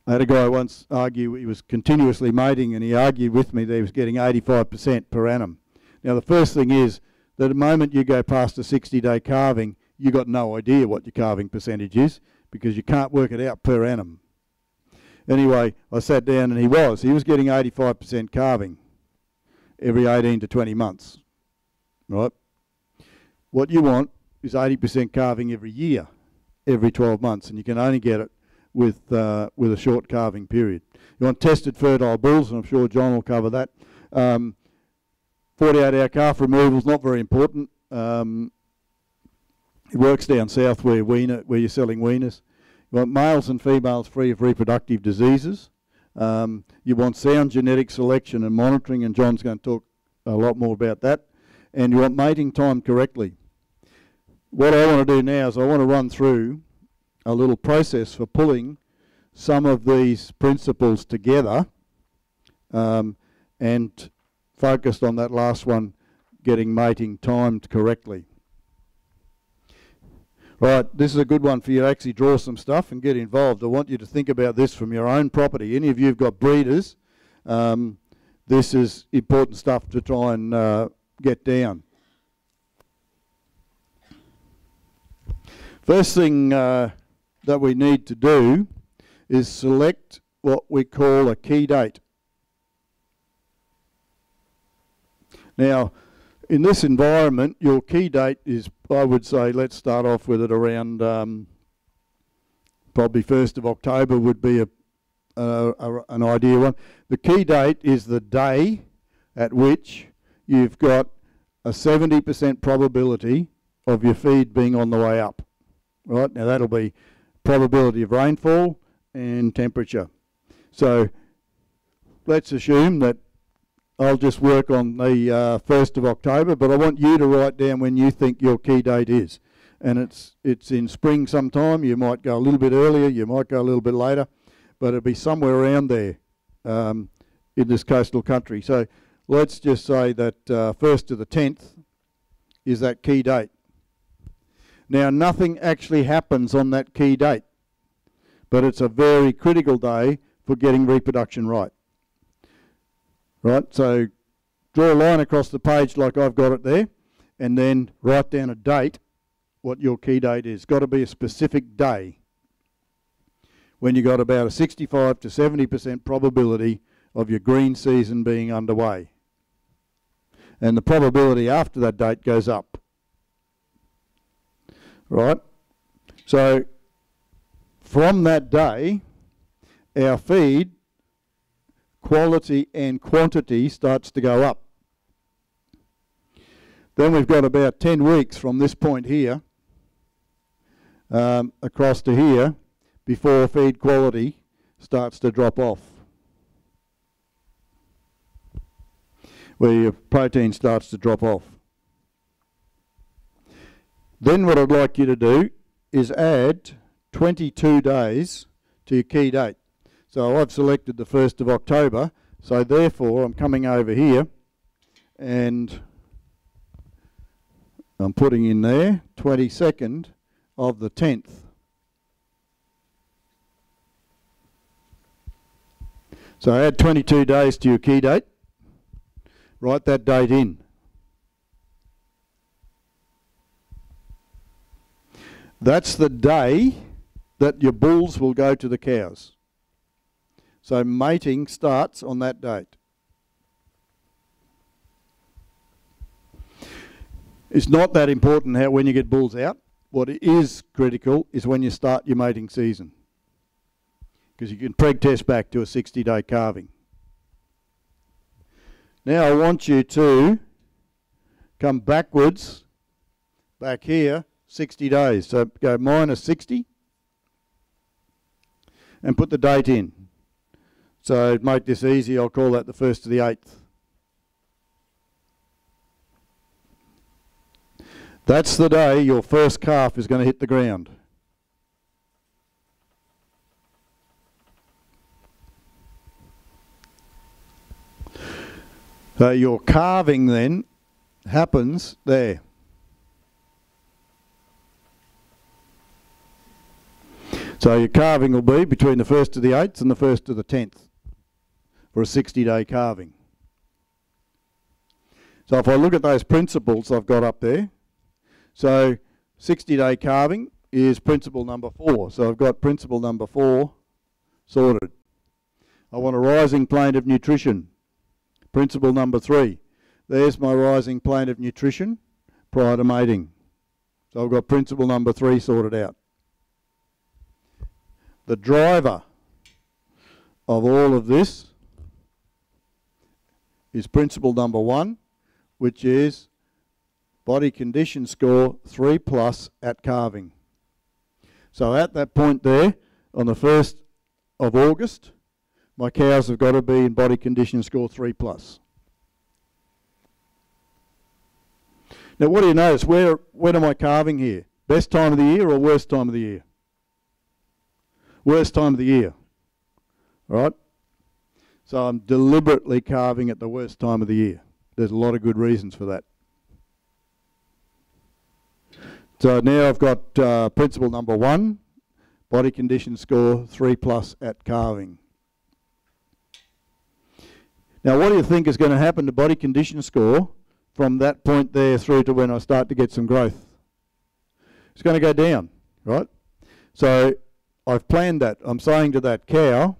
had a guy once argue, he was continuously mating, and he argued with me that he was getting 85% per annum. Now the first thing is that the moment you go past a 60-day calving, you got no idea what your calving percentage is, because you can't work it out per annum. Anyway, I sat down and he was getting 85% calving every 18 to 20 months, right? What you want is 80% calving every year, every 12 months, and you can only get it with a short calving period. You want tested fertile bulls, and I'm sure John will cover that. 48-hour calf removal is not very important. It works down south where you're selling weaners. You want males and females free of reproductive diseases. You want sound genetic selection and monitoring, and John's going to talk a lot more about that. And you want mating time correctly. What I want to do now is I want to run through a little process for pulling some of these principles together, and focused on that last one, getting mating timed correctly. Right, this is a good one for you to actually draw some stuff and get involved. I want you to think about this from your own property. Any of you who've got breeders, this is important stuff to try and get down. First thing that we need to do is select what we call a key date. Now, in this environment, your key date is, I would say, let's start off with it around probably 1st of October would be an idea one. The key date is the day at which you've got a 70% probability of your feed being on the way up. Right, now that'll be probability of rainfall and temperature. So let's assume that I'll just work on the 1st of October, but I want you to write down when you think your key date is. And it's in spring sometime. You might go a little bit earlier, you might go a little bit later, but it'll be somewhere around there in this coastal country. So let's just say that 1st to the 10th is that key date. Now, nothing actually happens on that key date, but it's a very critical day for getting reproduction right. Right, so draw a line across the page like I've got it there, and then write down a date, what your key date is. Got to be a specific day when you've got about a 65 to 70% probability of your green season being underway. And the probability after that date goes up. Right? So from that day, our feed quality and quantity starts to go up. Then we've got about 10 weeks from this point here across to here before feed quality starts to drop off, where your protein starts to drop off. Then what I'd like you to do is add 22 days to your key date. So I've selected the 1st of October, so therefore I'm coming over here and I'm putting in there 22nd of the 10th. So add 22 days to your key date, write that date in. That's the day that your bulls will go to the cows. So mating starts on that date. It's not that important how when you get bulls out. What is critical is when you start your mating season, because you can preg test back to a 60-day calving. Now I want you to come backwards, back here, 60 days. So go minus 60 and put the date in. So to make this easy, I'll call that the 1st to the 8th. That's the day your first calf is going to hit the ground. So your calving then happens there. So your calving will be between the 1st to the 8th and the 1st to the 10th for a 60-day calving. So if I look at those principles I've got up there, so 60-day calving is principle number 4. So I've got principle number 4 sorted. I want a rising plane of nutrition. Principle number 3. There's my rising plane of nutrition prior to mating. So I've got principle number 3 sorted out. The driver of all of this is principle number 1, which is body condition score 3+ at calving. So at that point there, on the 1st of August, my cows have got to be in body condition score 3+. Now what do you notice? When am I calving here? Best time of the year or worst time of the year? Worst time of the year, right? So I'm deliberately calving at the worst time of the year. There's a lot of good reasons for that. So now I've got principle number 1, body condition score 3+ at calving. Now what do you think is going to happen to body condition score from that point there through to when I start to get some growth? It's going to go down, right? So I've planned that. I'm saying to that cow,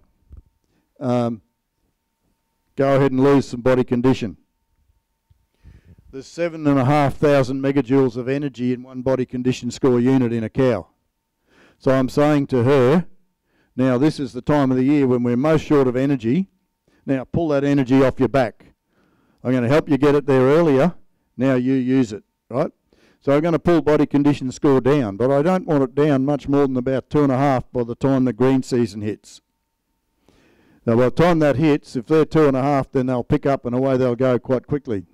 go ahead and lose some body condition. There's 7,500 megajoules of energy in one body condition score unit in a cow. So I'm saying to her, Now this is the time of the year when we're most short of energy. Now pull that energy off your back. I'm going to help you get it there earlier. Now you use it, right? So I'm going to pull body condition score down, but I don't want it down much more than about 2.5 by the time the green season hits. Now by the time that hits, if they're 2.5, then they'll pick up and away they'll go quite quickly.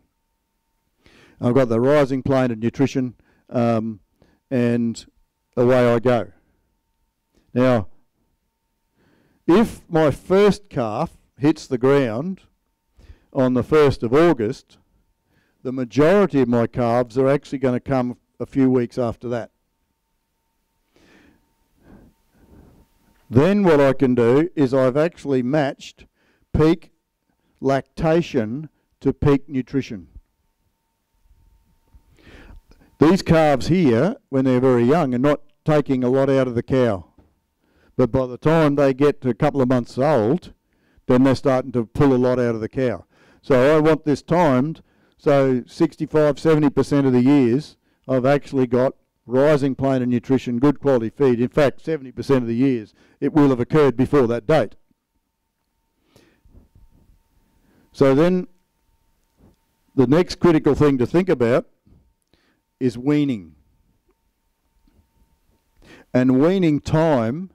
I've got the rising plane of nutrition, and away I go. Now, if my first calf hits the ground on the 1st of August, the majority of my calves are actually going to come a few weeks after that. Then what I can do is I've actually matched peak lactation to peak nutrition. These calves here, when they're very young, are not taking a lot out of the cow. But by the time they get to a couple of months old, then they're starting to pull a lot out of the cow. So I want this timed, so 65, 70% of the years, I've actually got rising plane of nutrition, good quality feed. In fact, 70% of the years, it will have occurred before that date. So then, the next critical thing to think about is weaning. And weaning time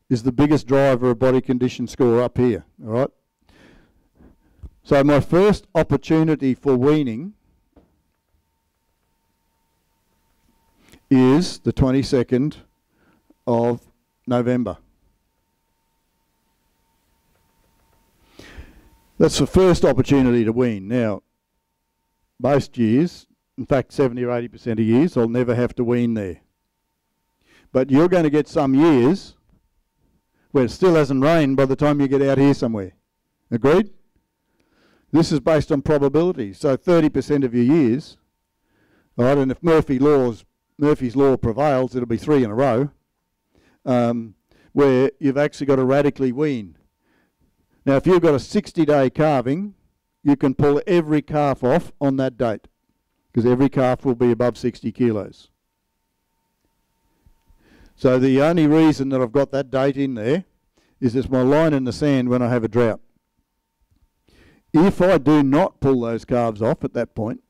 is the biggest driver of body condition score up here, all right? So my first opportunity for weaning is the 22nd of November. That's the first opportunity to wean. Now, most years, in fact 70 or 80% of years, I'll never have to wean there. But you're going to get some years where it still hasn't rained by the time you get out here somewhere. Agreed? This is based on probability. So 30% of your years, all right, and if Murphy's law prevails, it'll be 3 in a row, where you've actually got to radically wean. Now, if you've got a 60-day calving, you can pull every calf off on that date, because every calf will be above 60 kilos. So the only reason that I've got that date in there is it's my line in the sand when I have a drought. If I do not pull those calves off at that point,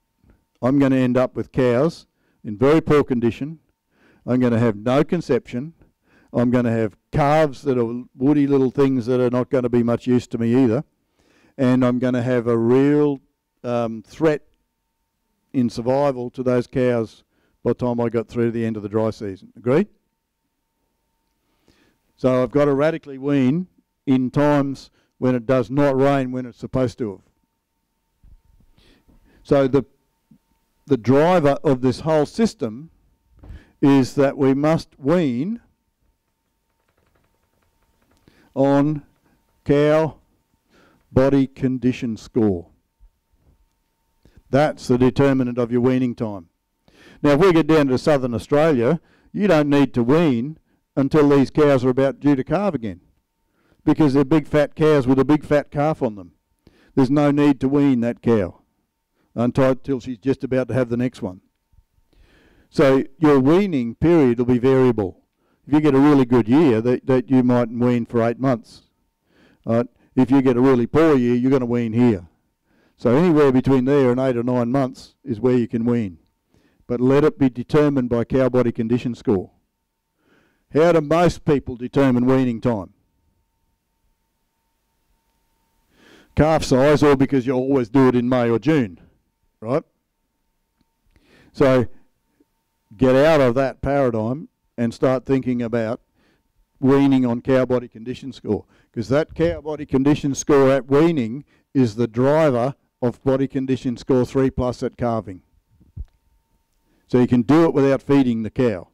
I'm going to end up with cows in very poor condition. I'm going to have no conception. I'm going to have calves that are woody little things that are not going to be much use to me either. And I'm going to have a real threat in survival to those cows by the time I got through to the end of the dry season. Agreed? So I've got to radically wean in times when it does not rain when it's supposed to have. So the driver of this whole system is that we must wean on cow body condition score. That's the determinant of your weaning time. Now if we get down to southern Australia, you don't need to wean until these cows are about due to calve again, because they're big fat cows with a big fat calf on them. There's no need to wean that cow until she's just about to have the next one. So your weaning period will be variable. If you get a really good year, that you might wean for 8 months. If you get a really poor year, you're going to wean here. So anywhere between there and 8 or 9 months is where you can wean. But let it be determined by cow body condition score. How do most people determine weaning time? Calf size, or because you always do it in May or June, right? So get out of that paradigm and start thinking about weaning on cow body condition score, because that cow body condition score at weaning is the driver of body condition score 3+ at calving. So you can do it without feeding the cow.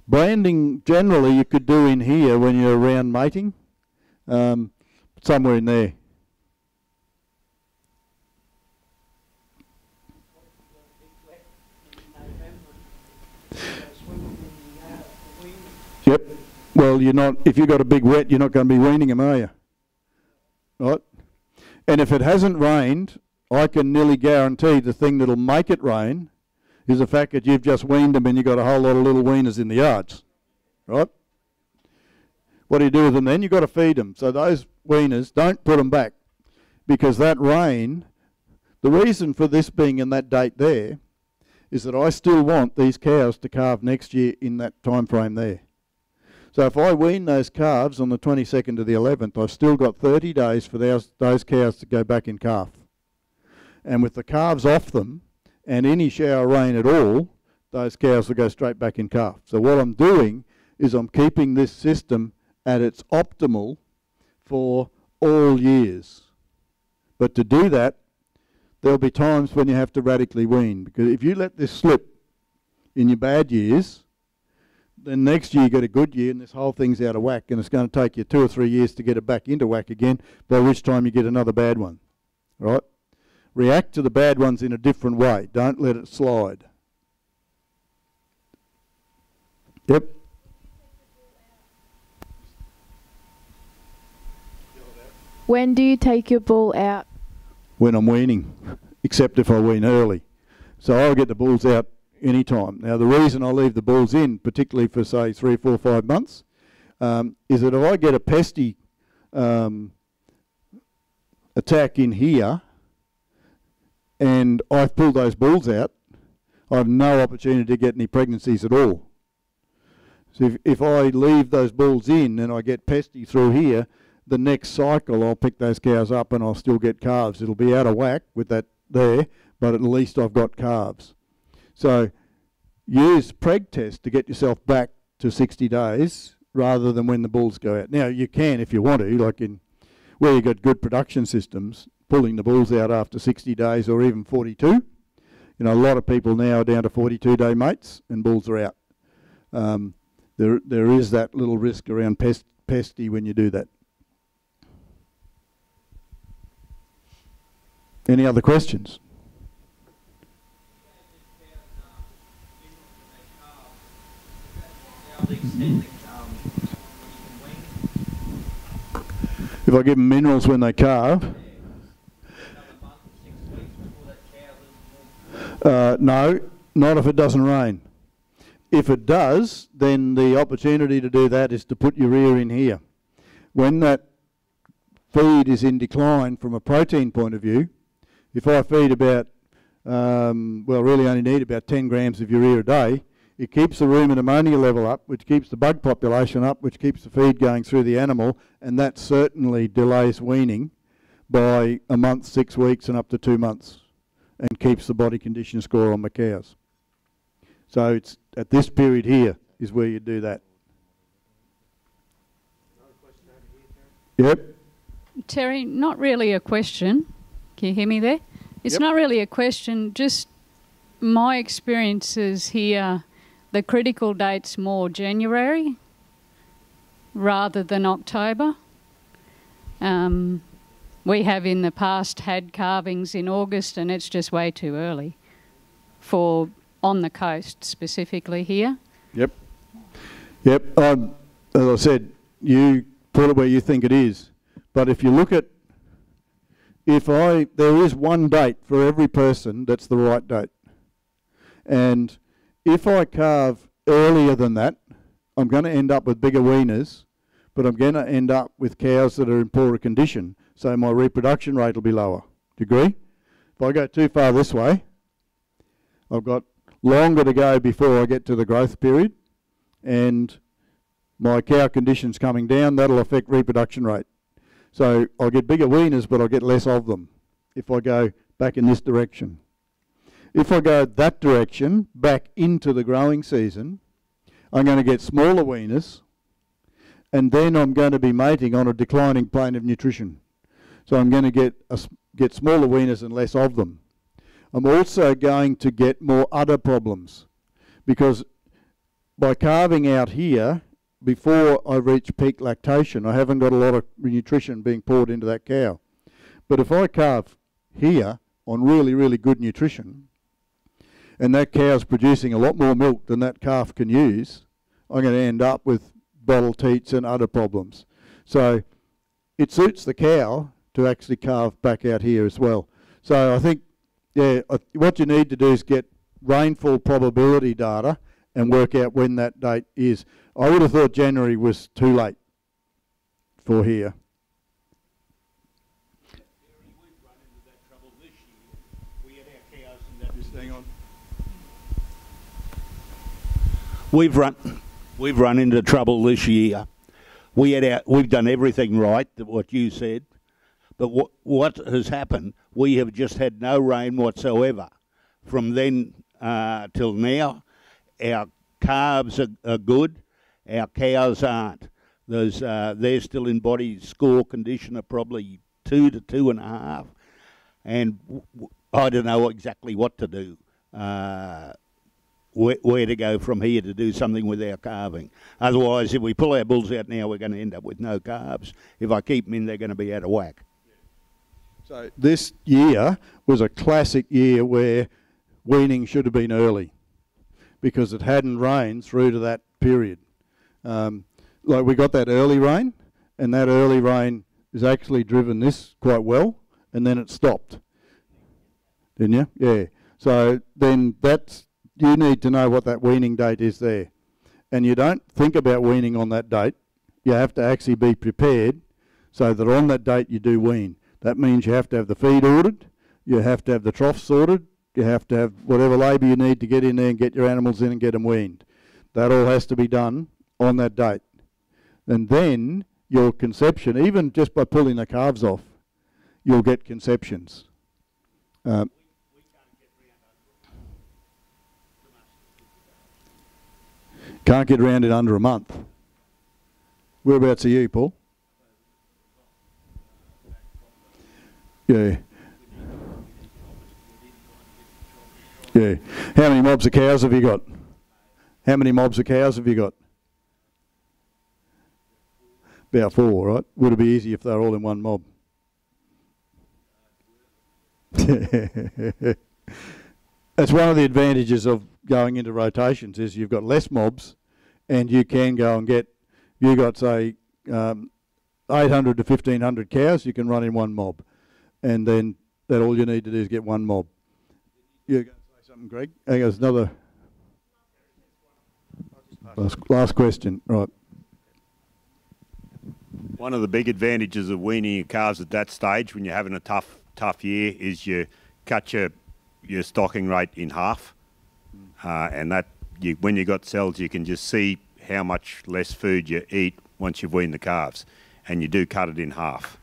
Branding generally you could do in here when you're around mating, somewhere in there. Yep. Well, you're not. If you've got a big wet, you're not going to be weaning them, are you? Right. And if it hasn't rained, I can nearly guarantee the thing that'll make it rain is the fact that you've just weaned them and you've got a whole lot of little weaners in the yards, right? What do you do with them then? You've got to feed them. So those weaners, don't put them back, because that rain, the reason for this being in that date there is that I still want these cows to calve next year in that time frame there. So if I wean those calves on the 22nd to the 11th, I've still got 30 days for those cows to go back in calf. And with the calves off them and any shower rain at all, those cows will go straight back in calf. So what I'm doing is I'm keeping this system at its optimal for all years. But to do that, there'll be times when you have to radically wean, because if you let this slip in your bad years, then next year you get a good year and this whole thing's out of whack, and it's going to take you 2 or 3 years to get it back into whack again, by which time you get another bad one, right? React to the bad ones in a different way. Don't let it slide. Yep. When do you take your bull out? When I'm weaning, except if I wean early. So I'll get the bulls out any time. Now the reason I leave the bulls in, particularly for say 3, 4, 5 months, is that if I get a pesty attack in here and I've pulled those bulls out, I have no opportunity to get any pregnancies at all. So if I leave those bulls in and I get pesty through here, the next cycle I'll pick those cows up and I'll still get calves. It'll be out of whack with that there, but at least I've got calves. So use preg test to get yourself back to 60 days rather than when the bulls go out. Now you can if you want to, like in where you've got good production systems, pulling the bulls out after 60 days or even 42. You know, a lot of people now are down to 42-day mates and bulls are out. There is that little risk around pesty when you do that. Any other questions? If I give them minerals when they calve? No, not if it doesn't rain. If it does, then the opportunity to do that is to put urea in here. When that feed is in decline from a protein point of view, if I feed about, really only need about 10 grams of urea a day, it keeps the rumen ammonia level up, which keeps the bug population up, which keeps the feed going through the animal, and that certainly delays weaning by a month, 6 weeks, and up to 2 months, and keeps the body condition score on the cows. So it's at this period here is where you do that. Yep. Terry, not really a question. Can you hear me there? It's Yep. not really a question, just my experiences here, the critical date's more January rather than October. We have in the past had calvings in August and it's just way too early for on the coast specifically here. Yep. Yep. As I said, you put it where you think it is. But if you look at, there is one date for every person that's the right date. And if I calve earlier than that, I'm going to end up with bigger weaners, but I'm going to end up with cows that are in poorer condition. So my reproduction rate will be lower. Do you agree? If I go too far this way, I've got longer to go before I get to the growth period, and my cow condition's coming down, that'll affect reproduction rate. So I'll get bigger weaners, but I'll get less of them if I go back in this direction. If I go that direction, back into the growing season, I'm going to get smaller weaners, and then I'm going to be mating on a declining plane of nutrition. So I'm going to get smaller weaners and less of them. I'm also going to get more udder problems, because by calving out here, before I reach peak lactation, I haven't got a lot of nutrition being poured into that cow. But if I calve here on really, really good nutrition, and that cow's producing a lot more milk than that calf can use, I'm going to end up with bottle teats and udder problems. So it suits the cow to actually calve back out here as well. So I think, yeah, what you need to do is get rainfall probability data and work out when that date is. I would have thought January was too late for here. Just hang on. We've run into trouble this year. We've done everything right, what you said, but what has happened? We have just had no rain whatsoever from then till now. Our calves are good, our cows aren't. They're still in body score condition of probably 2 to 2.5, and I don't know exactly what to do. Where to go from here to do something with our calving. Otherwise, if we pull our bulls out now, we're going to end up with no calves. If I keep them in, they're going to be out of whack. So this year was a classic year where weaning should have been early because it hadn't rained through to that period. Like we got that early rain, and that early rain has actually driven this quite well, and then it stopped. Didn't you? Yeah. So then that's... You need to know what that weaning date is there. And you don't think about weaning on that date. You have to actually be prepared so that on that date you do wean. That means you have to have the feed ordered, you have to have the troughs sorted, you have to have whatever labour you need to get in there and get your animals in and get them weaned. That all has to be done on that date. And then your conception, even just by pulling the calves off, you'll get conceptions. Can't get around it under a month. Whereabouts are you, Paul? Yeah. Yeah. How many mobs of cows have you got? How many mobs of cows have you got? About 4, right? Would it be easy if they were all in one mob? That's one of the advantages of going into rotations is you've got less mobs and you can go and get, you got say 800 to 1500 cows you can run in one mob, and then that all you need to do is get one mob. You're going to say something, Greg? There's another last question, right. One of the big advantages of weaning your calves at that stage when you're having a tough year is you cut your stocking rate in half, and that when you got cells you can just see how much less food you eat once you've weaned the calves, and you do cut it in half.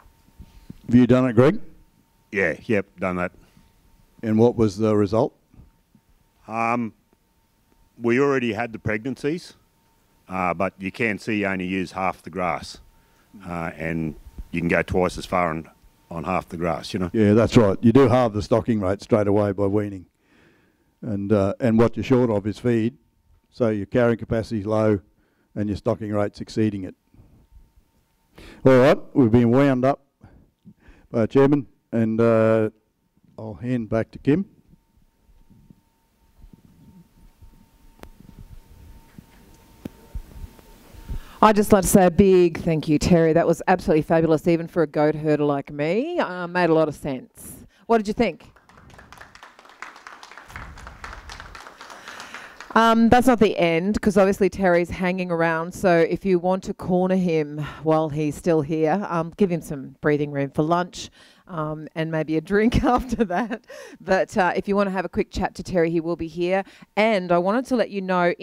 Have you done it, Greg? Yeah, yep, done that. And what was the result? We already had the pregnancies, but you can see you only use half the grass, and you can go twice as far on half the grass, you know. Yeah, that's right. You do halve the stocking rate straight away by weaning. And what you're short of is feed, so your carrying capacity is low and your stocking rate's exceeding it. All right, we've been wound up by our chairman, and I'll hand back to Kim. I'd just like to say a big thank you, Terry. That was absolutely fabulous, even for a goat herder like me. Made a lot of sense. What did you think? That's not the end, because obviously Terry's hanging around, so if you want to corner him while he's still here, give him some breathing room for lunch and maybe a drink after that. But if you want to have a quick chat to Terry, he will be here. And I wanted to let you know...